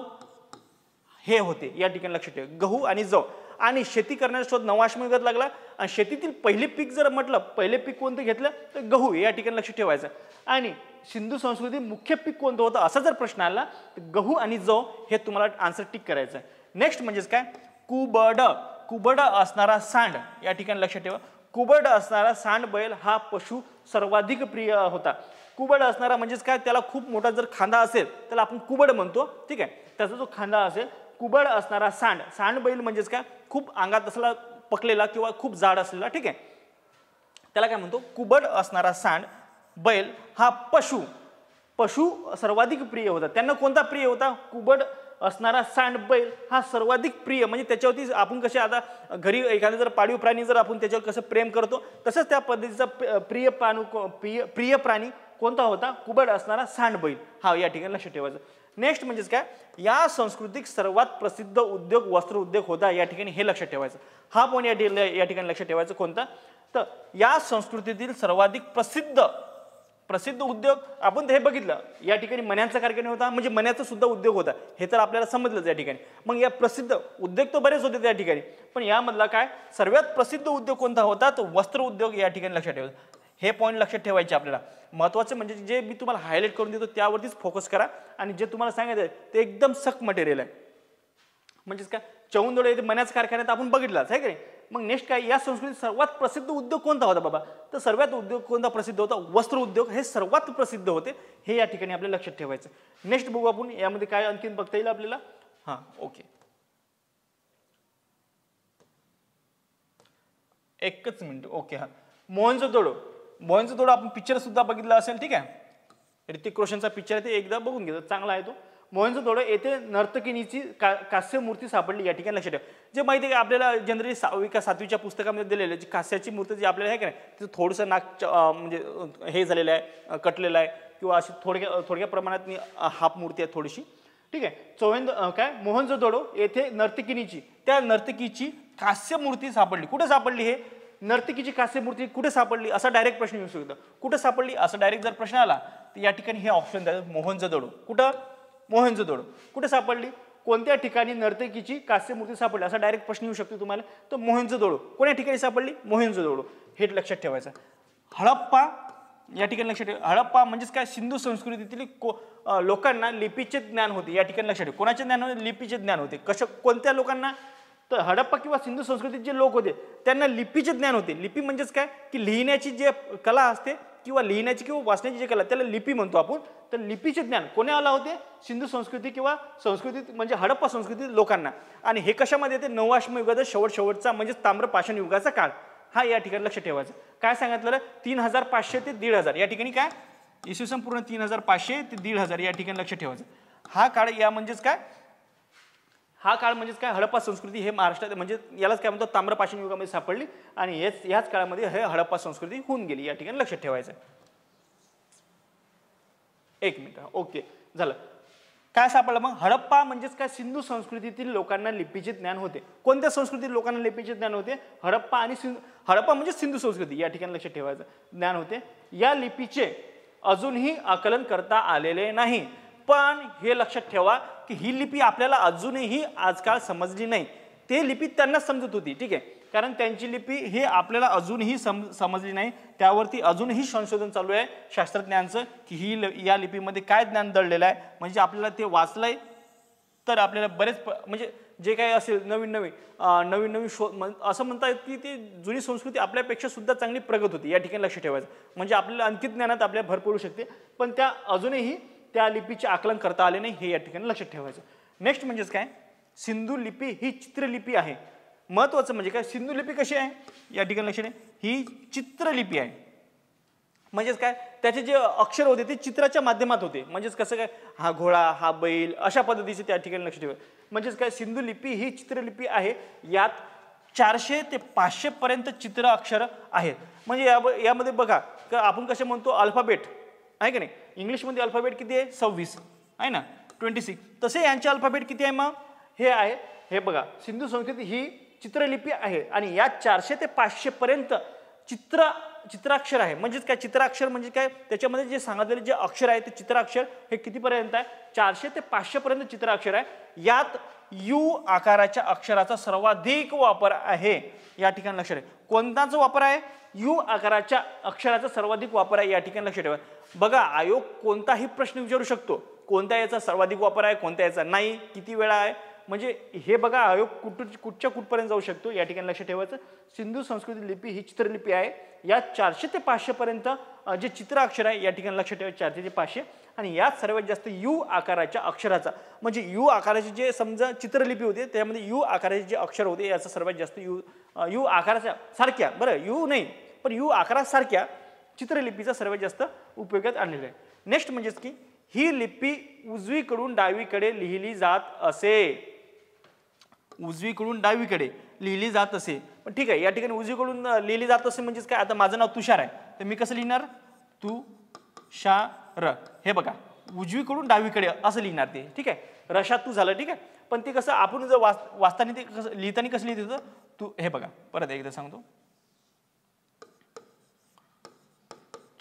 हे होते, या ठिकाणी लक्षात ठेवा. गहू आणि जव. आणि शेती करण्याचा शोध नववा अश्मयुगात लागला. आणि शेतीतील पहिले पीक जर म्हटलं, पहिले पीक कोणतं घेतलं तर गहू, या ठिकाणी लक्ष ठेवायचं. आणि सिंधू संस्कृती मुख्य पीक कोणतं होतं असा जर प्रश्न आला तर गहू आणि जव हे तुम्हाला आन्सर टिक करायचं आहे. नेक्स्ट म्हणजेच काय, कुबड. कुबड असणारा सांड, या ठिकाणी लक्षात ठेवा. कुबड असणारा सांड बैल हा पशु सर्वाधिक प्रिय होता. कुबड असणारा म्हणजेच काय, त्याला खूप मोठा जर खांदा असेल त्याला आपण कुबड म्हणतो. ठीक आहे. त्याचा जो खांदा असेल, कुबड असणारा सांड, सांड बैल म्हणजेच काय, खूप अंगात असला पकलेला किंवा खूप जाड असलेला. ठीक आहे. त्याला काय म्हणतो, कुबड असणारा सांड बैल हा पशु सर्वाधिक प्रिय होता. त्यांना कोणता प्रिय होता, कुबड असणारा सांड बैल हा सर्वाधिक प्रिय. म्हणजे त्याच्यावरती आपण कसे आता घरी एखादा जर पाळीव प्राणी जर आपण त्याच्यावर कसं प्रेम करतो, तसंच त्या पद्धतीचा प्रिय प्राणी कोणता होता, कुबड असणारा सांड बैल, हा या ठिकाणी लक्षात ठेवायचं. नेक्स्ट म्हणजेच काय, या संस्कृतीत सर्वात प्रसिद्ध उद्योग वस्त्र उद्योग होता, या ठिकाणी हे लक्षात ठेवायचं. हा पण या ठिकाणी लक्षात ठेवायचं. कोणता, तर या संस्कृतीतील सर्वाधिक प्रसिद्ध उद्योग आपण हे बघितलं, या ठिकाणी मण्यांचा कारखाना होता, म्हणजे मण्याचा सुद्धा उद्योग होता, हे तर आपल्याला समजलंच या ठिकाणी. मग या प्रसिद्ध उद्योग तर बरेच होते त्या ठिकाणी, पण यामधला काय सर्वात प्रसिद्ध उद्योग कोणता होता, तो वस्त्र उद्योग, या ठिकाणी लक्षात ठेवायचं. हे पॉईंट लक्षात ठेवायचे आपल्याला. महत्त्वाचं म्हणजे जे मी तुम्हाला हायलाईट करून देतो त्यावरतीच फोकस करा, आणि जे तुम्हाला सांगायचं आहे ते एकदम सख मटेरियल आहे. म्हणजेच काय, चहुंदडो येथे मण्याचा कारखान्यात आपण बघितलाच आहे की नाही. मग नेक्स्ट काय, या संस्कृतीत सर्वात प्रसिद्ध उद्योग कोणता होता बाबा, तर सर्वात उद्योग कोणता प्रसिद्ध होता, वस्त्र उद्योग हे सर्वात प्रसिद्ध होते, हे या ठिकाणी आपल्याला लक्षात ठेवायचं. नेक्स्ट बघू आपण यामध्ये काय आणखीन बघता येईल आपल्याला. हां, ओके, एकच मिनिट. ओके. हा, मोहनजोदडो आपण पिक्चर सुद्धा बघितला असेल. ठीक आहे. ऋतिक रोशनचा पिक्चर आहे, ते एकदा बघून घ्या, चांगला आहे तो. मोहनजोदडो येथे नर्तकिनीची कास्य मूर्ती सापडली, या ठिकाणी लक्षात ठेवा. जे माहिती आहे की आपल्याला जनरली 6वी का 7वीच्या पुस्तकामध्ये दिलेलं जी कास्याची मूर्ती जी आपल्याला आहे की नाही, तिथं थोडंसं नाक म्हणजे हे झालेलं आहे, कटलेलं आहे, किंवा अशी थोडक्या प्रमाणात हाफ मूर्ती आहे थोडीशी. ठीक आहे. मोहनजोदडो येथे त्या नर्तकीची कास्य मूर्ती सापडली. कुठे सापडली, हे नर्तकीची कास्य मूर्ती कुठे सापडली असा डायरेक्ट प्रश्न येऊ शकतो. कुठे सापडली असा डायरेक्ट जर प्रश्न आला तर या ठिकाणी हे ऑप्शन द्यायचं, मोहनजोदडो. कुठं, मोहनजोदडो कुठे सापडली, कोणत्या ठिकाणी नर्तकीची कास्य मूर्ती सापडली असा डायरेक्ट प्रश्न येऊ शकतो तुम्हाला. तर मोहनजोदडो कोण्या ठिकाणी सापडली, मोहनजोदडो, हे लक्षात ठेवायचं. हडप्पा या ठिकाणी लक्षात ठेवा. हडप्पा म्हणजेच काय, सिंधू संस्कृतीतील लोकांना लिपीचे ज्ञान होते, या ठिकाणी लक्षात ठेवा. कोणाचे ज्ञान होते, लिपीचे ज्ञान होते. कोणत्या लोकांना, तर हडप्पा किंवा सिंधू संस्कृतीत जे लोक होते त्यांना लिपीचे ज्ञान होते. लिपी म्हणजेच काय की लिहिण्याची जे कला असते किंवा लिहिण्याची किंवा वाचण्याची जी कला त्याला लिपी म्हणतो आपण. तर लिपीचे ज्ञान कोणाला होते, सिंधू संस्कृती किंवा संस्कृतीत म्हणजे हडप्पा संस्कृतीत लोकांना. आणि हे कशामध्ये येते, नववा अश्मयुगाचा शेवटचा म्हणजे ताम्रपाषाण युगाचा काळ, हा या ठिकाणी लक्ष ठेवायचं. काय सांगितलं, 3500 ते 1500, या ठिकाणी काय इसवी सन पूर्ण 3500 ते 1500 या ठिकाणी लक्ष ठेवायचं. हा काळ या म्हणजेच काय, हा काळ म्हणजेच काय हडप्पा संस्कृती हे महाराष्ट्रात म्हणजे यालाच काय म्हणतो ताम्रपाषाण युगामध्ये सापडली आणि याच काळामध्ये हे हडप्पा संस्कृती होऊन गेली, या ठिकाणी लक्षात ठेवायचं. एक मिनिट, ओके झालं. काय सापडलं मग? हडप्पा म्हणजेच काय सिंधू संस्कृतीतील लोकांना लिपीचे ज्ञान होते. कोणत्या संस्कृतीतील लोकांना लिपीचे ज्ञान होते? हडप्पा आणि हडप्पा म्हणजे सिंधू संस्कृती, या ठिकाणी लक्षात ठेवायचं, ज्ञान होते. या लिपीचे अजूनही आकलन करता आलेले नाही, पण हे लक्षात ठेवा की ही लिपी आपल्याला अजूनही आजकाल समजली नाही. ते लिपी त्यांना समजत होती, ठीक आहे, कारण त्यांची लिपी हे आपल्याला अजूनही समजली नाही. त्यावरती अजूनही संशोधन चालू आहे शास्त्रज्ञांचं की ही या लिपीमध्ये काय ज्ञान दडलेलं आहे. म्हणजे आपल्याला ते वाचलंय तर आपल्याला बरेच म्हणजे जे काही असेल नवीन शोध असं म्हणता येत की ती जुनी संस्कृती आपल्यापेक्षा सुद्धा चांगली प्रगत होती, या ठिकाणी लक्ष ठेवायचं. म्हणजे आपल्याला आणखी ज्ञानात आपल्या भर पडू शकते, पण त्या अजूनही त्या लिपीचे आकलन करता आले नाही, हे या ठिकाणी लक्षात ठेवायचं. नेक्स्ट म्हणजेच काय? सिंधू लिपी ही चित्रलिपी आहे. महत्वाचं म्हणजे काय? सिंधू लिपी कशी आहे या ठिकाणी लक्षात आहे, ही चित्रलिपी आहे. म्हणजेच काय? त्याचे जे अक्षर होते ते चित्राच्या माध्यमात होते. म्हणजेच कसं काय? हा घोडा, हा बैल, अशा पद्धतीचे त्या ठिकाणी लक्ष ठेवा. म्हणजेच काय? सिंधू लिपी ही चित्रलिपी आहे. यात 400 ते 500 पर्यंत चित्र अक्षर आहेत. म्हणजे यामध्ये बघा आपण कसे म्हणतो अल्फाबेट आहे की नाही, इंग्लिशमध्ये अल्फाबेट किती आहे? 26 आहे ना, 26. तसे यांचे अल्फाबेट किती आहे मग? हे आहे, हे बघा, सिंधू संस्कृती ही चित्रलिपी आहे आणि या 400 ते 500 पर्यंत चित्राक्षर आहे. म्हणजेच काय? चित्राक्षर म्हणजे काय? त्याच्यामध्ये जे सांगितलेले जे अक्षर आहे ते चित्राक्षर हे कितीपर्यंत आहे? 400 ते 500 पर्यंत चित्राक्षर आहे. यात यू आकाराच्या अक्षराचा सर्वाधिक वापर आहे, या ठिकाणी लक्षात आहे. कोणताचा वापर आहे? यू आकाराच्या अक्षराचा सर्वाधिक वापर आहे, या ठिकाणी लक्षात ठेवा. बघा, आयोग कोणताही प्रश्न विचारू शकतो, कोणत्या याचा सर्वाधिक वापर आहे, कोणत्या याचा नाही, किती वेळा आहे. म्हणजे हे बघा, आयोग कुठच्या कुठपर्यंत जाऊ शकतो, या ठिकाणी लक्षात ठेवायचं. सिंधू संस्कृती लिपी ही चित्रलिपी आहे. या 400 ते 500 पर्यंत जे चित्र अक्षर आहे, या ठिकाणी लक्षात ठेवा, 400 ते 500. आणि यात सर्वात जास्त यू आकाराच्या अक्षराचा, म्हणजे यू आकाराचे जे समजा चित्रलिपी होते त्यामध्ये यू आकाराचे जे अक्षर होते याचा सर्वात जास्त यू आकाराच्या सारख्या, बरं यू नाही पण यू आकारासारख्या चित्रलिपीचा सर्वात जास्त उपयोगात आणलेला आहे. नेक्स्ट म्हणजेच की ही लिपी उजवीकडून डावीकडे लिहिली जात असे. उजवीकडून डावीकडे लिहिली जात असे, पण ठीक आहे, या ठिकाणी उजवीकडून लिहिली जात असे म्हणजेच काय? आता माझं नाव तुषार आहे, तर मी कसं लिहिणार? तुषार. हे बघा, उजवीकडून डावीकडे असं लिहिणार ते, ठीक आहे, रशा तू झालं, ठीक आहे. पण ते कसं आपण जर वाचताना ते कसं लिहिताना कसं लिहित होतं? तू, हे बघा परत एकदा सांगतो,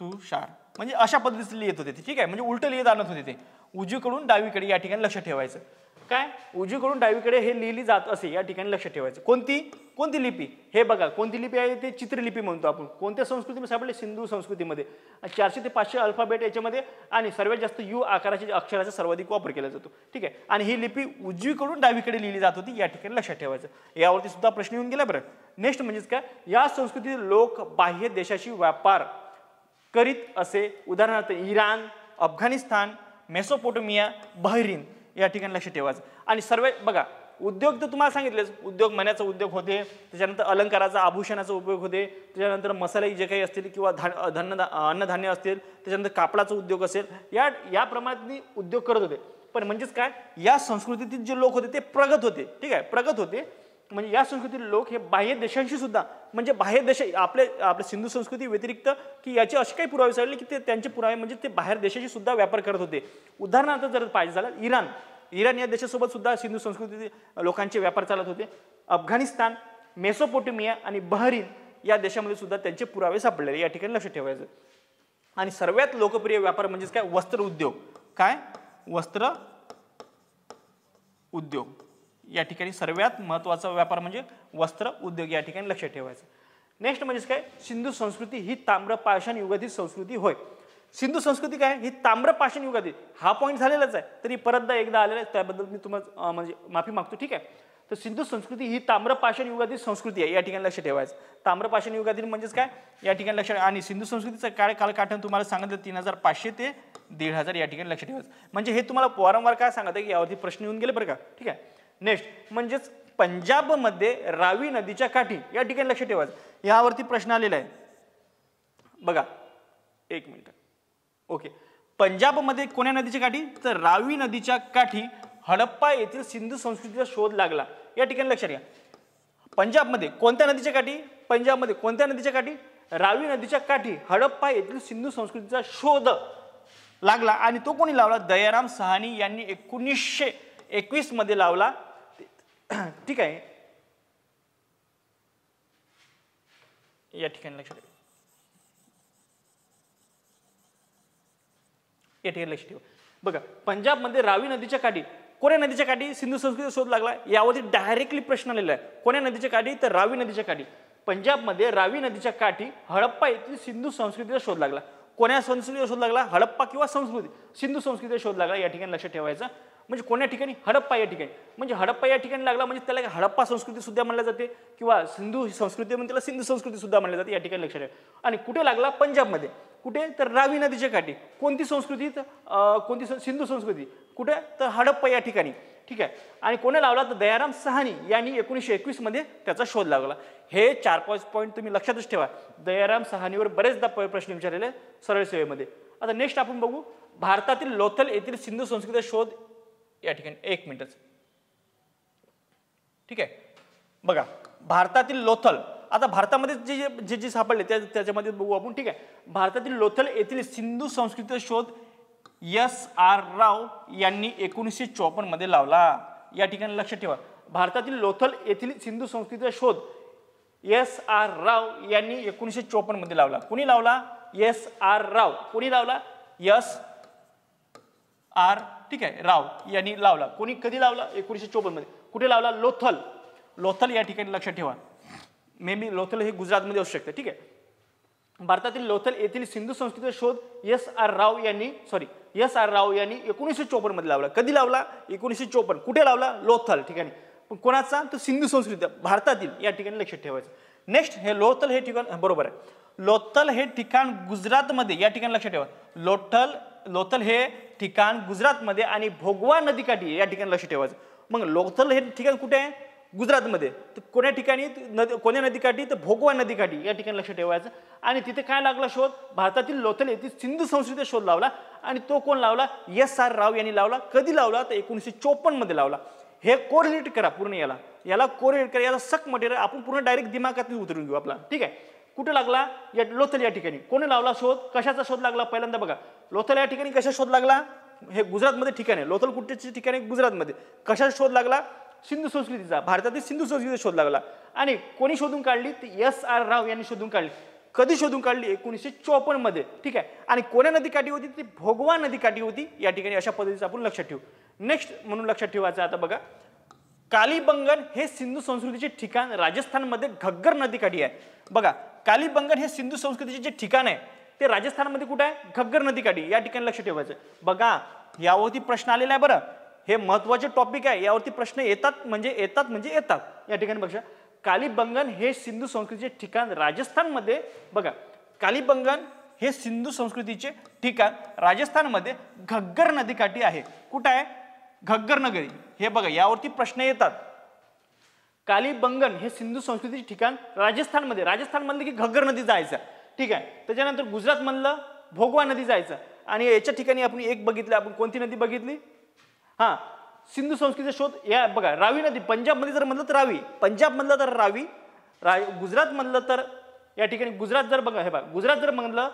तुषार, म्हणजे अशा पद्धतीने लिहित होते ते, ठीक आहे, म्हणजे उलट लिहित आणत होते ते. उजवीकडून डावीकडे या ठिकाणी लक्षात ठेवायचं. काय? उजवीकडून डावीकडे हे लिहिली जात असे, या ठिकाणी लक्षात ठेवायचं. कोणती लिपी? हे बघा, कोणती लिपी आहे? ते चित्रलिपी म्हणतो आपण. कोणत्या संस्कृतीमध्ये सापडले? सिंधू संस्कृतीमध्ये. 400 ते 500 अल्फाबेट याच्यामध्ये आणि सर्वात जास्त यू आकाराच्या अक्षराचा सर्वाधिक वापर केला जातो, ठीक आहे. आणि ही लिपी उजवीकडून डावीकडे लिहिली जात होती, या ठिकाणी लक्षात ठेवायचं. यावरती सुद्धा प्रश्न येऊन गेला. बरं, नेक्स्ट म्हणजेच काय? या संस्कृतीतील लोक बाह्य देशाशी व्यापार करीत असे. उदाहरणार्थ इराण, अफगाणिस्तान, मेसोपोटेमिया, बहरीन, या ठिकाणी लक्ष ठेवायचं. आणि सर्व बघा, उद्योग तर तुम्हाला सांगितलेच, उद्योग मण्याचा उद्योग होते, त्याच्यानंतर अलंकाराचा आभूषणाचा उपयोग होते, त्याच्यानंतर मसाले जे काही असतील किंवा अन्नधान्य असतील, त्याच्यानंतर कापडाचा उद्योग असेल, या प्रमाणात उद्योग करत होते. पण म्हणजेच काय? या संस्कृतीतील जे लोक होते ते प्रगत होते, ठीक आहे, प्रगत होते. म्हणजे या संस्कृतीतील लोक हे बाह्य देशांशी सुद्धा, म्हणजे बाह्य देश आपल्या सिंधू संस्कृती व्यतिरिक्त की याचे असे काही पुरावे सापडले की ते त्यांचे पुरावे म्हणजे ते बाहेर देशाशी सुद्धा व्यापार करत होते. उदाहरणार्थ जर पाहिजे झालं, इराण या देशासोबत सुद्धा सिंधू संस्कृती लोकांचे व्यापार चालत होते. अफगाणिस्तान, मेसोपोटेमिया आणि बहरीन या देशामध्ये सुद्धा त्यांचे पुरावे सापडले, या ठिकाणी लक्ष ठेवायचं. आणि सर्वात लोकप्रिय व्यापार म्हणजेच काय? वस्त्र उद्योग. काय? वस्त्र उद्योग. या ठिकाणी सर्वात महत्त्वाचा व्यापार म्हणजे वस्त्र उद्योग, या ठिकाणी लक्षात ठेवायचं. नेक्स्ट म्हणजेच काय? सिंधू संस्कृती ही ताम्रपाषाण युगातील संस्कृती होय. सिंधू संस्कृती काय? ही ताम्रपाषाण युगातील, हा पॉईंट झालेलाच आहे, तरी परतदा एकदा आलेला आहे, त्याबद्दल मी तुम्हाला म्हणजे माफी मागतो, ठीक आहे. तर सिंधू संस्कृती ही ताम्रपाषाण युगातील संस्कृती आहे, या ठिकाणी लक्ष ठेवायचं. ताम्रपाषाण युगातील म्हणजेच काय? या ठिकाणी लक्ष. आणि सिंधू संस्कृतीचा कालकाठन तुम्हाला सांगितलं 3500 ते 1500, या ठिकाणी लक्ष ठेवायचं. म्हणजे हे तुम्हाला वारंवार काय सांगत आहे की यावरती प्रश्न येऊन गेले बरं का, ठीक आहे. नेक्स्ट म्हणजेच पंजाबमध्ये रावी नदीच्या काठी, या ठिकाणी लक्ष ठेवायचं. यावरती प्रश्न आलेला आहे बघा, एक मिनिट. ओके, पंजाबमध्ये कोण्या नदीच्या काठी? तर रावी नदीच्या काठी हडप्पा येथील सिंधू संस्कृतीचा शोध लागला. या ठिकाणी लक्षात घ्या. पंजाबमध्ये कोणत्या नदीच्या काठी? पंजाबमध्ये कोणत्या नदीच्या काठी? रावी नदीच्या काठी हडप्पा येथील सिंधू संस्कृतीचा शोध लागला. आणि तो कोणी लावला? दयाराम सहानी यांनी 1921 मध्ये लावला. ठीक आहे. या ठिकाणी लक्षात ठेवा. या ठिकाणी लक्ष ठेवा. बघा, पंजाबमध्ये रावी नदीच्या काठी, कोण्या नदीच्या काठी सिंधू संस्कृतीचा शोध लागला? यावरती डायरेक्टली प्रश्न आलेला आहे. कोण्या नदीच्या काठी? तर रावी नदीच्या काठी. पंजाबमध्ये रावी नदीच्या काठी हडप्पा येथील सिंधू संस्कृतीचा शोध लागला. कोण्या संस्कृतीचा शोध लागला? हडप्पा किंवा संस्कृती सिंधू संस्कृतीचा शोध लागला. या ठिकाणी लक्षात ठेवायचं. म्हणजे कोण्या ठिकाणी? हडप्पा या ठिकाणी. म्हणजे हडप्पा या ठिकाणी लागला म्हणजे त्याला हडप्पा संस्कृती सुद्धा म्हणल्या जाते किंवा सिंधू संस्कृती म्हणजे त्याला सिंधू संस्कृती सुद्धा म्हणल्या जाते. या ठिकाणी लक्षात ठेवा. आणि कुठे लागला? पंजाबमध्ये. कुठे? तर रावी नदीच्या काठी. कोणती संस्कृती? कोणती? सिंधू संस्कृती. कुठे? तर हडप्पा या ठिकाणी. ठीक आहे. आणि कोणी लावला? तर दयाराम सहानी यांनी 1921 मध्ये त्याचा शोध लागला. हे 4-5 पॉईंट तुम्ही लक्षातच ठेवा. दयाराम सहानीवर बरेचदा प्रश्न विचारलेले सरळ सेवेमध्ये. आता नेक्स्ट आपण बघू भारतातील लोथल येथील सिंधू संस्कृतीचा शोध. या ठिकाणी 1 मिनिटच. ठीक आहे. बघा, भारतातील लोथल, आता भारतामध्ये जे जे सापडले त्याच्यामध्ये बघू आपण. ठीक आहे. भारतातील लोथल येथील सिंधू संस्कृतीचा शोध S.R. राव यांनी 1954 मध्ये लावला. या ठिकाणी लक्षात ठेवा. भारतातील लोथल येथील सिंधू संस्कृतीचा शोध S.R. राव यांनी 1954 मध्ये लावला. कोणी लावला? S.R. राव. कोणी लावला? S.R. ठीक आहे, राव यांनी लावला. कोणी कधी लावला? 1954 मध्ये. कुठे लावला? लोथल. लोथल या ठिकाणी लक्षात ठेवा. मे बी लोथल हे गुजरातमध्ये असू शकते. ठीक आहे. भारतातील लोथल येथील सिंधू संस्कृतीचा शोध S.R. राव यांनी 1954 मध्ये लावला. कधी लावला? 1954. कुठे लावला? लोथल ठिकाणी. पण कोणाचा? तर सिंधू संस्कृती भारतातील. या ठिकाणी लक्षात ठेवायचं. नेक्स्ट, हे लोथल हे ठिकाण बरोबर आहे. लोथल हे ठिकाण गुजरातमध्ये. या ठिकाणी लक्षात ठेवा. लोथल हे ठिकाण गुजरातमध्ये आणि भोगवा नदीकाठी. या ठिकाणी लक्ष ठेवायचं. मग लोथल हे ठिकाण कुठे आहे? गुजरातमध्ये. तर कोण्या ठिकाणी? कोण्या नदीकाठी? तर भोगवा नदीकाठी. या ठिकाणी लक्ष ठेवायचं. आणि तिथे काय लागला शोध? भारतातील लोथल येथील सिंधू संस्कृतीचा शोध लावला. आणि तो कोण लावला? S.R. राव यांनी लावला. कधी लावला? तर 1954 मध्ये लावला. हे कोरिलेट करा पूर्ण. याला कोरिलेट करा. याला सक मटेरियल आपण पूर्ण डायरेक्ट दिमागात उतरून घेऊ आपला. ठीक आहे. कुठे लागला? या लोथल या ठिकाणी. कोणी लावला शोध? कशाचा शोध लागला? पहिल्यांदा बघा, लोथल या ठिकाणी कशा शोध लागला? हे गुजरातमध्ये ठिकाण आहे. लोथल कुठच्या ठिकाणी? गुजरातमध्ये. कशाचा शोध लागला? सिंधू संस्कृतीचा. भारतातील सिंधू संस्कृतीचा शोध लागला. आणि कोणी शोधून काढली? S.R. राव यांनी शोधून काढली. कधी शोधून काढली? 1954 मध्ये. ठीक आहे. आणि कोण्या नदीकाठी होती? ती भोगवा नदीकाठी होती. या ठिकाणी अशा पद्धतीचं आपण लक्षात ठेवू. नेक्स्ट म्हणून लक्षात ठेवायचं आता बघा, कालीबंगन हे सिंधू संस्कृतीचे ठिकाण राजस्थानमध्ये घग्गर नदीकाठी आहे. बघा, कालीबंगन हे सिंधू संस्कृतीचे जे ठिकाण आहे ते राजस्थानमध्ये कुठे आहे? घग्गर नदीकाठी. या ठिकाणी लक्ष ठेवायचं. बघा, यावरती प्रश्न आलेला आहे बरं. हे महत्वाचे टॉपिक आहे. यावरती प्रश्न येतात म्हणजे येतात. या ठिकाणी बघा, कालीबंगन हे सिंधू संस्कृतीचे ठिकाण राजस्थानमध्ये. बघा, कालीबंगन हे सिंधू संस्कृतीचे ठिकाण राजस्थानमध्ये घग्गर नदीकाठी आहे. कुठं आहे? घग्गर नगरी. हे बघा, यावरती प्रश्न येतात. कालीबंगन हे सिंधू संस्कृतीचे ठिकाण राजस्थानमध्ये. राजस्थानमधलं की घग्गर नदी जायचं. ठीक आहे. त्याच्यानंतर गुजरात मधलं भोगवा नदी जायचं. आणि याच्या ठिकाणी आपण एक बघितलं. आपण कोणती नदी बघितली? हा, सिंधू संस्कृतीचा शोध. या बघा, रावी नदी. पंजाबमध्ये जर म्हणलं तर रावी. पंजाब मधलं तर रावी. गुजरात मधलं तर या ठिकाणी गुजरात जर बघा, हे बघा, गुजरात जर म्हणलं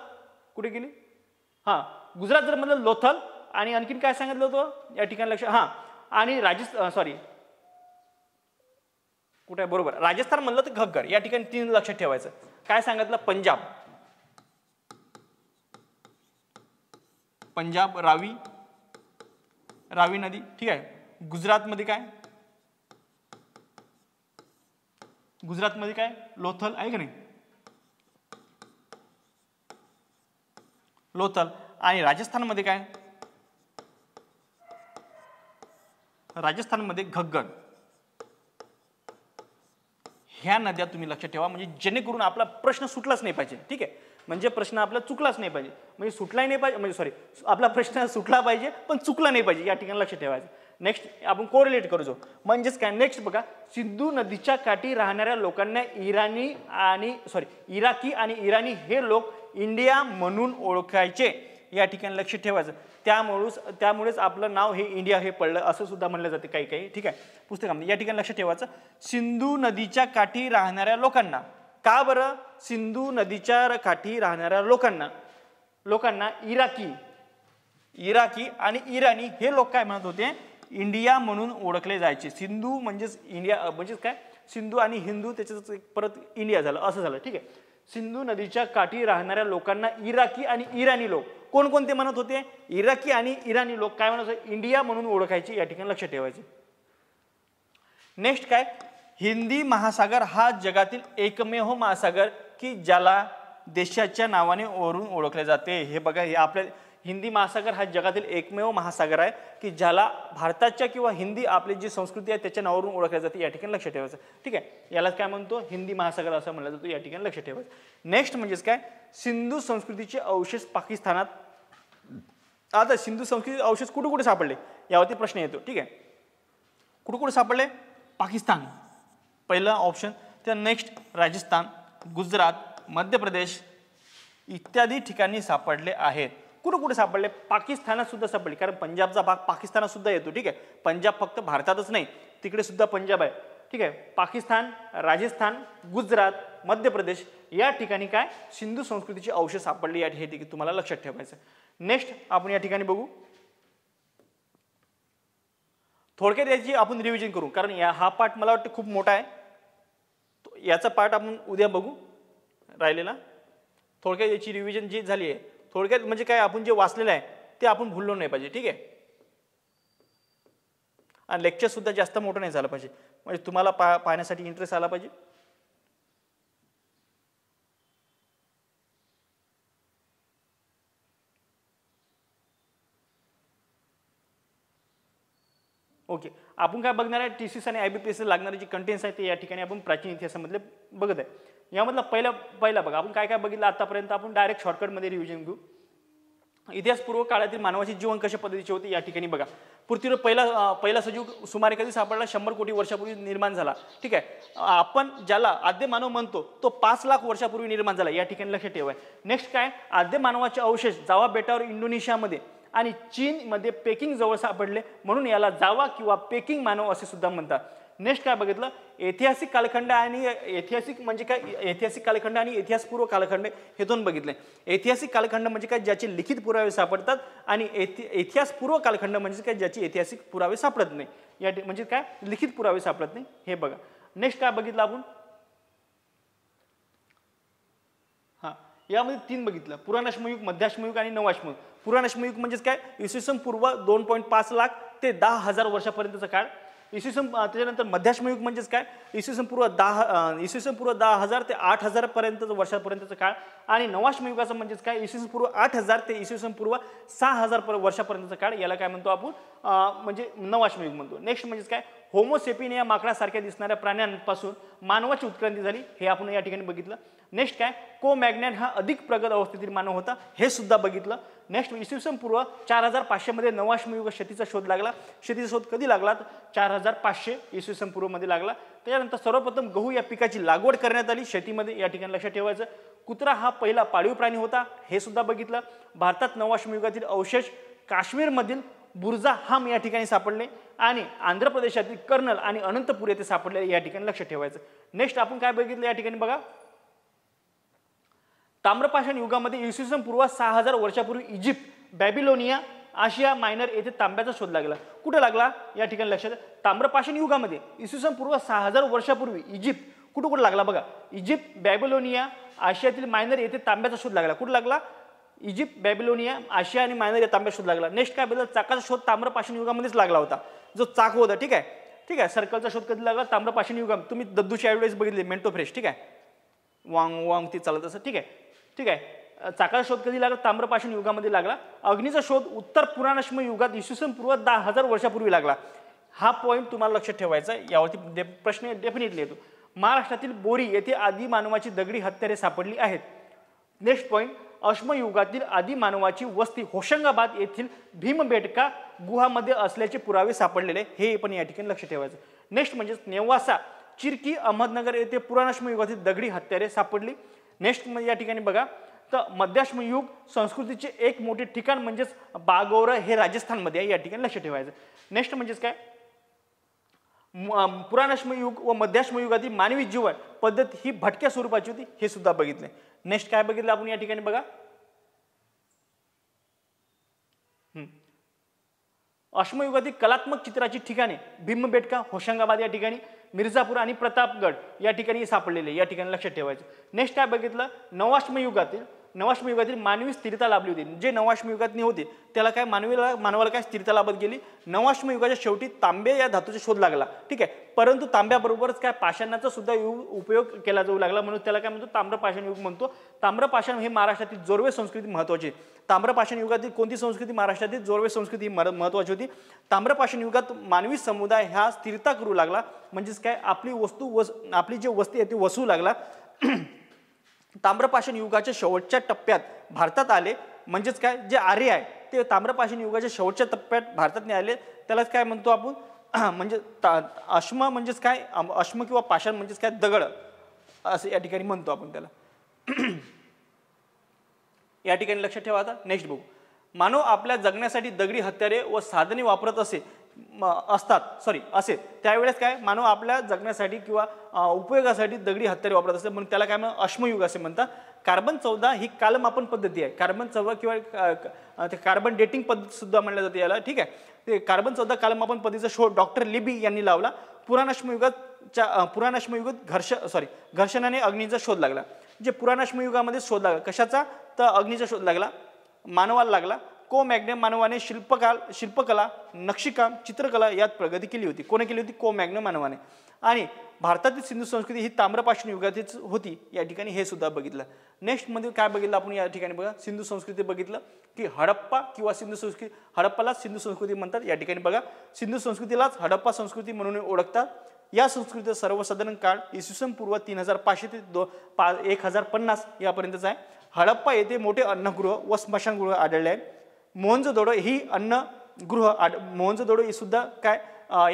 कुठे गेली? हा, गुजरात जर म्हणलं लोथल. आणि आणखीन काय सांगितलं होतं या ठिकाणी लक्ष? हा, आणि कुठे आहे? बरोबर, राजस्थान म्हणलं तर घग्गर. या ठिकाणी 3 लक्षात ठेवायचं. काय सांगितलं? पंजाब रावी नदी. ठीक आहे. गुजरातमध्ये काय? गुजरातमध्ये काय? लोथल आहे का नाही? लोथल. आणि राजस्थानमध्ये काय? राजस्थानमध्ये घग्गर. ह्या नद्या तुम्ही लक्षात ठेवा, म्हणजे जेणेकरून आपला प्रश्न सुटलाच नाही पाहिजे. ठीक आहे. म्हणजे प्रश्न आपला चुकलाच नाही पाहिजे. म्हणजे सुटलाही नाही पाहिजे, म्हणजे आपला प्रश्न सुटला पाहिजे पण चुकला नाही पाहिजे. या ठिकाणी लक्षात ठेवायचं. नेक्स्ट आपण कोरिलेट करू. म्हणजेच काय? नेक्स्ट बघा, सिंधू नदीच्या काठी राहणाऱ्या लोकांना इराकी आणि इराणी हे लोक इंडिया म्हणून ओळखायचे. या ठिकाणी लक्ष ठेवायचं. त्यामुळेच आपलं नाव हे इंडिया हे पडलं असं सुद्धा म्हणलं जाते काही काही, ठीक आहे. पुस्तकामध्ये या ठिकाणी लक्षात ठेवायचं, सिंधू नदीच्या काठी राहणाऱ्या लोकांना. का बरं सिंधू नदीच्या काठी राहणाऱ्या लोकांना इराकी आणि इराणी हे लोक काय म्हणत होते, इंडिया म्हणून ओळखले जायचे. सिंधू म्हणजेच इंडिया, म्हणजेच काय सिंधू आणि हिंदू त्याच्यात परत इंडिया झालं असं झालं, ठीक आहे. सिंधू नदीच्या काठी राहणाऱ्या लोकांना इराकी आणि इराणी लोक कोणकोणते म्हणत होते, इराकी आणि इराणी लोक काय म्हणत होते, इंडिया म्हणून ओळखायचे. या ठिकाणी लक्षात ठेवायचे. नेक्स्ट काय, हिंदी महासागर हा जगातील एकमेव महासागर की ज्याला देशाच्या नावाने वरून ओळखले जाते. हे बघा, हे आपल्या हिंदी महासागर हा जगातील एकमेव महासागर आहे की ज्याला भारताच्या किंवा हिंदी आपली जी संस्कृती आहे त्याच्या नावावरून ओळखले जाते. या ठिकाणी लक्षात ठेवायचं, ठीक आहे. याला काय म्हणतो, हिंदी महासागर असं म्हणलं जातो. या ठिकाणी लक्षात ठेवायचं. नेक्स्ट म्हणजेच काय, सिंधू संस्कृतीचे अवशेष पाकिस्तानात. आता सिंधू संस्कृतीचे अवशेष कुठे कुठे सापडले यावरती प्रश्न येतो, ठीक आहे. कुठे कुठे सापडले, पाकिस्तान पहिला ऑप्शन. त्या नेक्स्ट राजस्थान, गुजरात, मध्य प्रदेश इत्यादी ठिकाणी सापडले आहेत. कुठे कुठे सापडले, पाकिस्तानात सुद्धा सापडले, कारण पंजाबचा भाग पाकिस्तानात सुद्धा येतो, ठीक आहे. पंजाब फक्त भारतातच नाही, तिकडे सुद्धा पंजाब आहे, ठीक आहे. पाकिस्तान, राजस्थान, गुजरात, मध्य प्रदेश या ठिकाणी काय सिंधू संस्कृतीचे अवशेष सापडले. या ठिकाणी तुम्हाला लक्षात ठेवायचं. नेक्स्ट आपण या ठिकाणी बघू, थोडक्यात याची आपण रिव्हिजन करू, कारण हा पार्ट मला वाटतं खूप मोठा आहे. याचा पार्ट आपण उद्या बघू राहिलेला. थोडक्यात याची रिव्हिजन जी झाली आहे, थोडक्यात म्हणजे काय, आपण जे वाचलेलं आहे ते आपण भुललो नाही पाहिजे, ठीक आहे. आणि लेक्चर सुद्धा जास्त मोठं नाही झालं पाहिजे, म्हणजे तुम्हाला पाहण्यासाठी इंटरेस्ट आला पाहिजे. ओके, आपण काय बघणार आहे, TCS आणि IBPS लागणारे जे कंटेंट्स आहेत ते या ठिकाणी आपण प्राचीन इतिहासामधले बघत आहे. यामधला पहिला बघा, आपण काय काय बघितलं आतापर्यंत. आपण डायरेक्ट शॉर्टकटमध्ये रिव्हिजन घेऊ. इतिहासपूर्व काळातील मानवाचे जीवन कशा पद्धतीचे होते या ठिकाणी बघा. पृथ्वीवर पहिला सजीव सुमारे कधी सापडला, 100 कोटी वर्षापूर्वी निर्माण झाला, ठीक आहे. आपण ज्याला आद्य मानव म्हणतो तो 5 लाख वर्षापूर्वी निर्माण झाला. या ठिकाणी लक्षात ठेवा. नेक्स्ट काय, आद्य मानवाचे अवशेष जावा बेटावर इंडोनेशियामध्ये आणि चीनमध्ये पेकिंग जवळ सापडले, म्हणून याला जावा किंवा पेकिंग मानव असे सुद्धा म्हणतात. नेक्स्ट काय बघितलं, ऐतिहासिक कालखंड आणि ऐतिहासिक म्हणजे काय, ऐतिहासिक कालखंड आणि इतिहासपूर्व कालखंड हे दोन बघितले. ऐतिहासिक कालखंड म्हणजे काय, ज्याचे लिखित पुरावे सापडतात, आणि इतिहासपूर्व कालखंड म्हणजे काय, ज्याचे ऐतिहासिक पुरावे सापडत नाही. या म्हणजे काय, लिखित पुरावे सापडत नाही, हे बघा. नेक्स्ट काय बघितलं आपण, यामध्ये 3 बघितलं, पुराणाश्मयुग, मध्याश्मयुग आणि नवाश्मयुग. पुराणाश्मयुग म्हणजेच काय, इसवी सन पूर्व 2.5 लाख ते 10,000 वर्षापर्यंतचा काळ. त्याच्यानंतर मध्याश्मयुग म्हणजेच काय, इसवी सन पूर्व 10,000 ते 8,000 वर्षापर्यंतचा काळ. आणि नवाश्मयुगाचं म्हणजेच काय, इसवी सन पूर्व 8,000 ते इसवी सन पूर्व 6,000 वर्षापर्यंतचा काळ. याला काय म्हणतो आपण, म्हणजे नवाश्मयुग म्हणतो. नेक्स्ट म्हणजेच काय, होमोसेपियन या माकडासारख्या दिसणाऱ्या प्राण्यांपासून मानवाची उत्क्रांती झाली, हे आपण या ठिकाणी बघितलं. नेक्स्ट काय, को मॅग्नॅन हा अधिक प्रगत अवस्थेतील मानव होता, हे सुद्धा बघितलं. नेक्स्ट इसवी सन पूर्व 4500 मध्ये नवाश्मयुग शेतीचा शोध लागला. शेतीचा शोध कधी लागला, तर 4500 इसवी सन पूर्व मध्ये लागला. त्याच्यानंतर सर्वप्रथम गहू या पिकाची लागवड करण्यात आली शेतीमध्ये. या ठिकाणी लक्षात ठेवायचं. कुत्रा हा पहिला पाळीव प्राणी होता, हे सुद्धा बघितलं. भारतात नवाश्मयुगातील अवशेष काश्मीरमधील बुरजाहाम या ठिकाणी सापडले आणि आंध्र प्रदेशातील कर्नल आणि अनंतपूर येथे सापडले. या ठिकाणी लक्षात ठेवायचं. नेक्स्ट आपण काय बघितलं या ठिकाणी बघा, ताम्रपाषाण युगामध्ये इसवी सन पूर्व 6,000 वर्षापूर्वी इजिप्त, बॅबिलोनिया, आशिया मायनर येथे तांब्याचा शोध लागला. कुठे लागला या ठिकाणी लक्षात. ताम्रपाषाण युगामध्ये इसवी सन पूर्व 6,000 वर्षापूर्वी इजिप्त कुठे लागला बघा, इजिप्त, बॅबिलोनिया, आशियातील मायनर येथे तांब्याचा शोध लागला. कुठे लागला, इजिप्त, बॅबिलोनिया, आशिया आणि मायनर या तांब्याचा शोध लागला. नेक्स्ट काय बघितलं, चाकाचा शोध ताम्रपाषाण युगामध्येच लागला होता, जो चाक होता, ठीक आहे. सर्कलचा शोध कधी लागला, ताम्रपाषाण युगात. तुम्ही दद्दूची ॲडव्हर्टाइज बघितली, मेंटो फ्रेश, ठीक आहे, वांग वांग ते चालत असं, ठीक आहे. चाकाचा शोध कधी लागला, ताम्रपाषाण युगामध्ये लागला. अग्नीचा शोध उत्तर पुराणाश्म युगात इसवी सन पूर्व 10,000 वर्षापूर्वी लागला. हा पॉईंट तुम्हाला लक्षात ठेवायचा, यावरती प्रश्न डेफिनेटली येतो. महाराष्ट्रातील बोरी येथे आदी मानवाची दगडी हत्यारे सापडली आहेत. नेक्स्ट पॉईंट, अश्मयुगातील आदी मानवाची वस्ती होशंगाबाद येथील भीमबेटका गुहामध्ये असल्याचे पुरावे सापडलेले, हे पण या ठिकाणी लक्षात ठेवायचं. नेक्स्ट म्हणजे नेवासा, चिरकी, अहमदनगर येथे पुराणाश्म युगातील दगडी हत्यारे सापडली. नेक्स्ट म्हणजे या ठिकाणी बघा, तर मध्याश्म युग संस्कृतीचे एक मोठे ठिकाण म्हणजेच बागोर हे राजस्थानमध्ये आहे, या ठिकाणी लक्ष ठेवायचं. नेक्स्ट म्हणजेच काय, पुराणाश्म युग व मध्याश्म युगातील मानवी जीवन पद्धत ही भटक्या स्वरूपाची होती, हे सुद्धा बघितलंय. नेक्स्ट काय बघितलं आपण या ठिकाणी बघा, अश्मयुगातील कलात्मक चित्राची ठिकाणे भीमबेटका, होशंगाबाद या ठिकाणी, मिर्झापूर आणि प्रतापगड या ठिकाणी सापडलेले, या ठिकाणी लक्षात ठेवायचं. नेक्स्ट काय बघितलं, नवाश्म युगातील मानवी स्थिरता लाभली होती. जे नवाश्म युगात होते त्याला काय मानवाला काय स्थिरता लाभत गेली. नवाश्म युगाच्या शेवटी तांबे या धातूचा शोध लागला, ठीक आहे. परंतु तांब्याबरोबरच काय पाषाणाचा सुद्धा उपयोग केला जाऊ लागला, म्हणून त्याला काय म्हणतो ताम्रपाषाण युग म्हणतो. ताम्रपाषाण हे महाराष्ट्रातील जोरवे संस्कृती महत्वाची. ताम्रपाषाण युगातील कोणती संस्कृती, महाराष्ट्रातील जोरवे संस्कृती महत्वाची होती. ताम्रपाषाण युगात मानवी समुदाय हा स्थिरता करू लागला, म्हणजेच काय आपली जी वस्ती आहे ती वसू लागला. ताम्रपाषाण युगाच्या शेवटच्या टप्प्यात भारतात आले, म्हणजेच काय जे आर्य आहे ते ताम्रपाषाण युगाच्या शेवटच्या टप्प्यात भारतात आले, त्यालाच काय म्हणतो आपण म्हणजे अश्म म्हणजेच काय, अश्म किंवा पाषाण म्हणजेच काय दगड असं या ठिकाणी म्हणतो आपण त्याला. या ठिकाणी लक्षात ठेवा. आता नेक्स्ट बघू. मानव आपल्या जगण्यासाठी दगडी हत्यारे व साधने वापरत असे त्यावेळेस काय मानव आपल्या जगण्यासाठी किंवा उपयोगासाठी दगडी हत्यारे वापरत असे, म्हणून त्याला काय म्हणतात अश्मयुग असे म्हणतात. कार्बन 14 ही कालमापन पद्धती आहे. कार्बन 14 किंवा कार्बन डेटिंग पद्धत सुद्धा म्हणल्या जाते याला, ठीक आहे. ते कार्बन 14 कालमापन पद्धतीचा शोध डॉक्टर लिबी यांनी लावला. पुराणाश्मयुगात घर्षणाने अग्नीचा शोध लागला. जे पुराणाश्मयुगामध्ये शोध लागला कशाचा, तर अग्नीचा शोध लागला, मानवाला लागला. को मॅग्ने मानवाने शिल्पकला, नक्षीकाम, चित्रकला यात प्रगती केली होती. कोणी केली होती, को मॅग्ने मानवाने. आणि भारतातील सिंधू संस्कृती ही ताम्रपाषाण युगातच होती, या ठिकाणी हे सुद्धा बघितलं. नेक्स्ट मध्ये काय बघितलं आपण या ठिकाणी बघा, सिंधू संस्कृती बघितलं की हडप्पा किंवा सिंधू संस्कृती, हडप्पाला सिंधू संस्कृती म्हणतात. या ठिकाणी बघा सिंधू संस्कृतीलाच हडप्पा संस्कृती म्हणून ओळखतात. या संस्कृतीचा सर्वसाधारण काळ इसवी सन पूर्व 3500 ते 1050 यापर्यंतचा आहे. हडप्पा येथे मोठे अन्नगृह व स्मशानगृह आढळले आहे. मोहनजोदडो ही मोहनजोदडो सुद्धा काय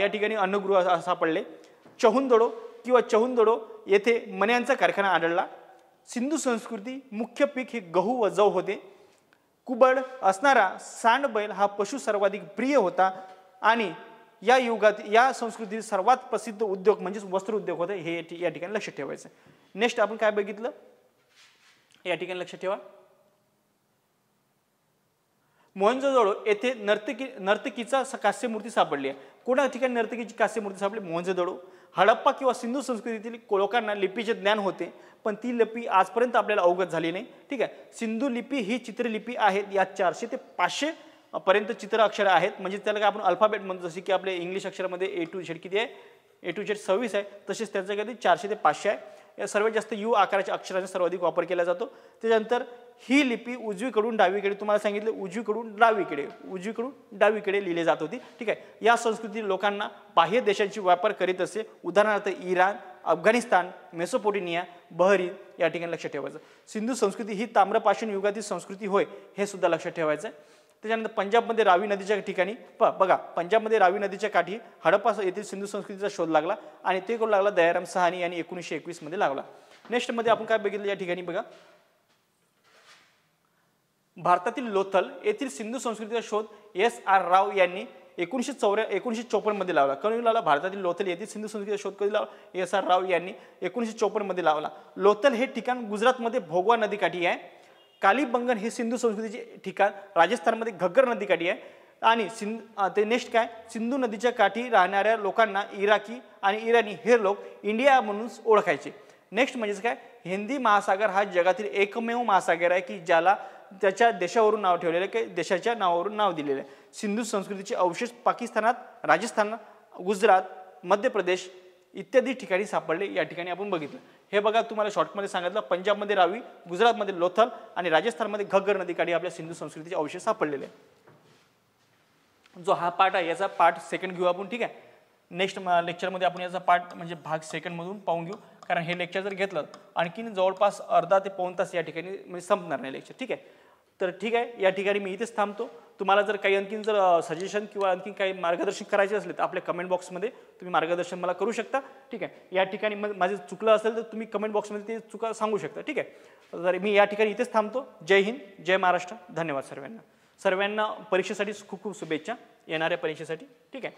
या ठिकाणी अन्नगृह सापडले. चहुंदडो येथे मण्यांचा कारखाना आढळला. सिंधू संस्कृती मुख्य पीक हे गहू व जव होते. कुबड असणारा सांडबैल हा पशु सर्वाधिक प्रिय होता आणि या संस्कृतीतील सर्वात प्रसिद्ध उद्योग म्हणजे वस्त्र उद्योग होते, हे या ठिकाणी लक्षात ठेवायचं. नेक्स्ट आपण काय बघितलं या ठिकाणी लक्षात ठेवा. मोहनजोदडो येथे नर्तकीचा कास्यमूर्ती सापडली आहे. कोणा ठिकाणी नर्तकीची कास्यमूर्ती सापडली, मोहनजोदडो. हडप्पा किंवा सिंधू संस्कृतीतील लोकांना लिपीचे ज्ञान होते, पण ती लिपी आजपर्यंत आपल्याला अवगत झाली नाही, ठीक आहे. सिंधू लिपी ही चित्रलिपी आहेत. यात 400 ते 500 पर्यंत चित्र अक्षर आहेत, म्हणजे त्याला काय आपण अल्फाबेट म्हणतो. जसे की आपल्या इंग्लिश अक्षरामध्ये A to Z किती आहे, A to Z 26 आहे, तसेच त्याचं कधी 400 ते 500 आहे. या सर्वात जास्त यू आकाराच्या अक्षरांचा सर्वाधिक वापर केला जातो. त्याच्यानंतर ही लिपी उजवीकडून डावीकडे, तुम्हाला सांगितलं उजवीकडून डावीकडे लिहिली जात होती, ठीक आहे. या संस्कृती लोकांना बाह्य देशांची व्यापार करीत असे. उदाहरणार्थ इराण, अफगाणिस्तान, मेसोपोटेमिया, बहरीन या ठिकाणी लक्षात ठेवायचं. सिंधू संस्कृती ही ताम्रपाषाण युगातील संस्कृती होय, हे सुद्धा लक्षात ठेवायचं आहे. त्याच्यानंतर पंजाबमध्ये रावी नदीच्या ठिकाणी बघा, पंजाबमध्ये रावी नदीच्या काठी हडप्पा येथील सिंधू संस्कृतीचा शोध लागला आणि ते करू लागला दयाराम सहानी यांनी 1921 मध्ये लागला. नेक्स्ट मध्ये आपण काय बघितलं या ठिकाणी बघा, भारतातील लोथल येथील सिंधू संस्कृतीचा शोध S.R. राव यांनी 1954 मध्ये लावला. कधी लावला, भारतातील लोथल येथील सिंधू संस्कृतीचा शोध कधी लावला, S.R. राव यांनी 1954 मध्ये लावला. लोथल हे ठिकाण गुजरातमध्ये भोगवा नदीकाठी आहे. कालीबंगन हे सिंधू संस्कृतीचे ठिकाण राजस्थानमध्ये घग्गर नदीकाठी आहे. आणि ते नेक्स्ट काय, सिंधू नदीच्या काठी राहणाऱ्या लोकांना इराकी आणि इराणी हे लोक इंडिया म्हणून ओळखायचे. नेक्स्ट म्हणजेच काय, हिंदी महासागर हा जगातील एकमेव महासागर आहे की ज्याला त्याच्या देशावरून नाव ठेवलेलं आहे, की देशाच्या नावावरून नाव दिलेलं आहे. सिंधू संस्कृतीचे अवशेष पाकिस्तानात, राजस्थान, गुजरात, मध्य प्रदेश इत्यादी ठिकाणी सापडले, या ठिकाणी आपण बघितलं. हे बघा तुम्हाला शॉर्टमध्ये सांगितलं, पंजाबमध्ये रावी, गुजरातमध्ये लोथल आणि राजस्थानमध्ये घग्गर नदीकाठी आपल्या सिंधू संस्कृतीचे अवशेष सापडलेले आहे. जो हा पार्ट आहे याचा पार्ट सेकंड घेऊ आपण, ठीक आहे. नेक्स्ट लेक्चरमध्ये आपण याचा पार्ट म्हणजे भाग सेकंड मधून पाहून घेऊ, कारण हे लेक्चर जर घेतलं आणखीन जवळपास अर्धा ते पाऊण तास या ठिकाणी म्हणजे संपणार नाही लेक्चर, ठीक आहे. तर ठीक आहे, या ठिकाणी मी इथेच थांबतो. तुम्हाला जर काही आणखीन जर सजेशन किंवा आणखीन काही मार्गदर्शन करायचे असले तर आपल्या कमेंट बॉक्समध्ये तुम्ही मार्गदर्शन मला करू शकता. ठीक आहे, या ठिकाणी माझे चुकलं असेल तर तुम्ही कमेंट बॉक्समध्ये ते चुका सांगू शकता. ठीक आहे, तर मी या ठिकाणी इथेच थांबतो. जय हिंद, जय महाराष्ट्र. धन्यवाद सर्वांना. सर्वांना परीक्षेसाठी खूप खूप शुभेच्छा येणाऱ्या परीक्षेसाठी. ठीक आहे.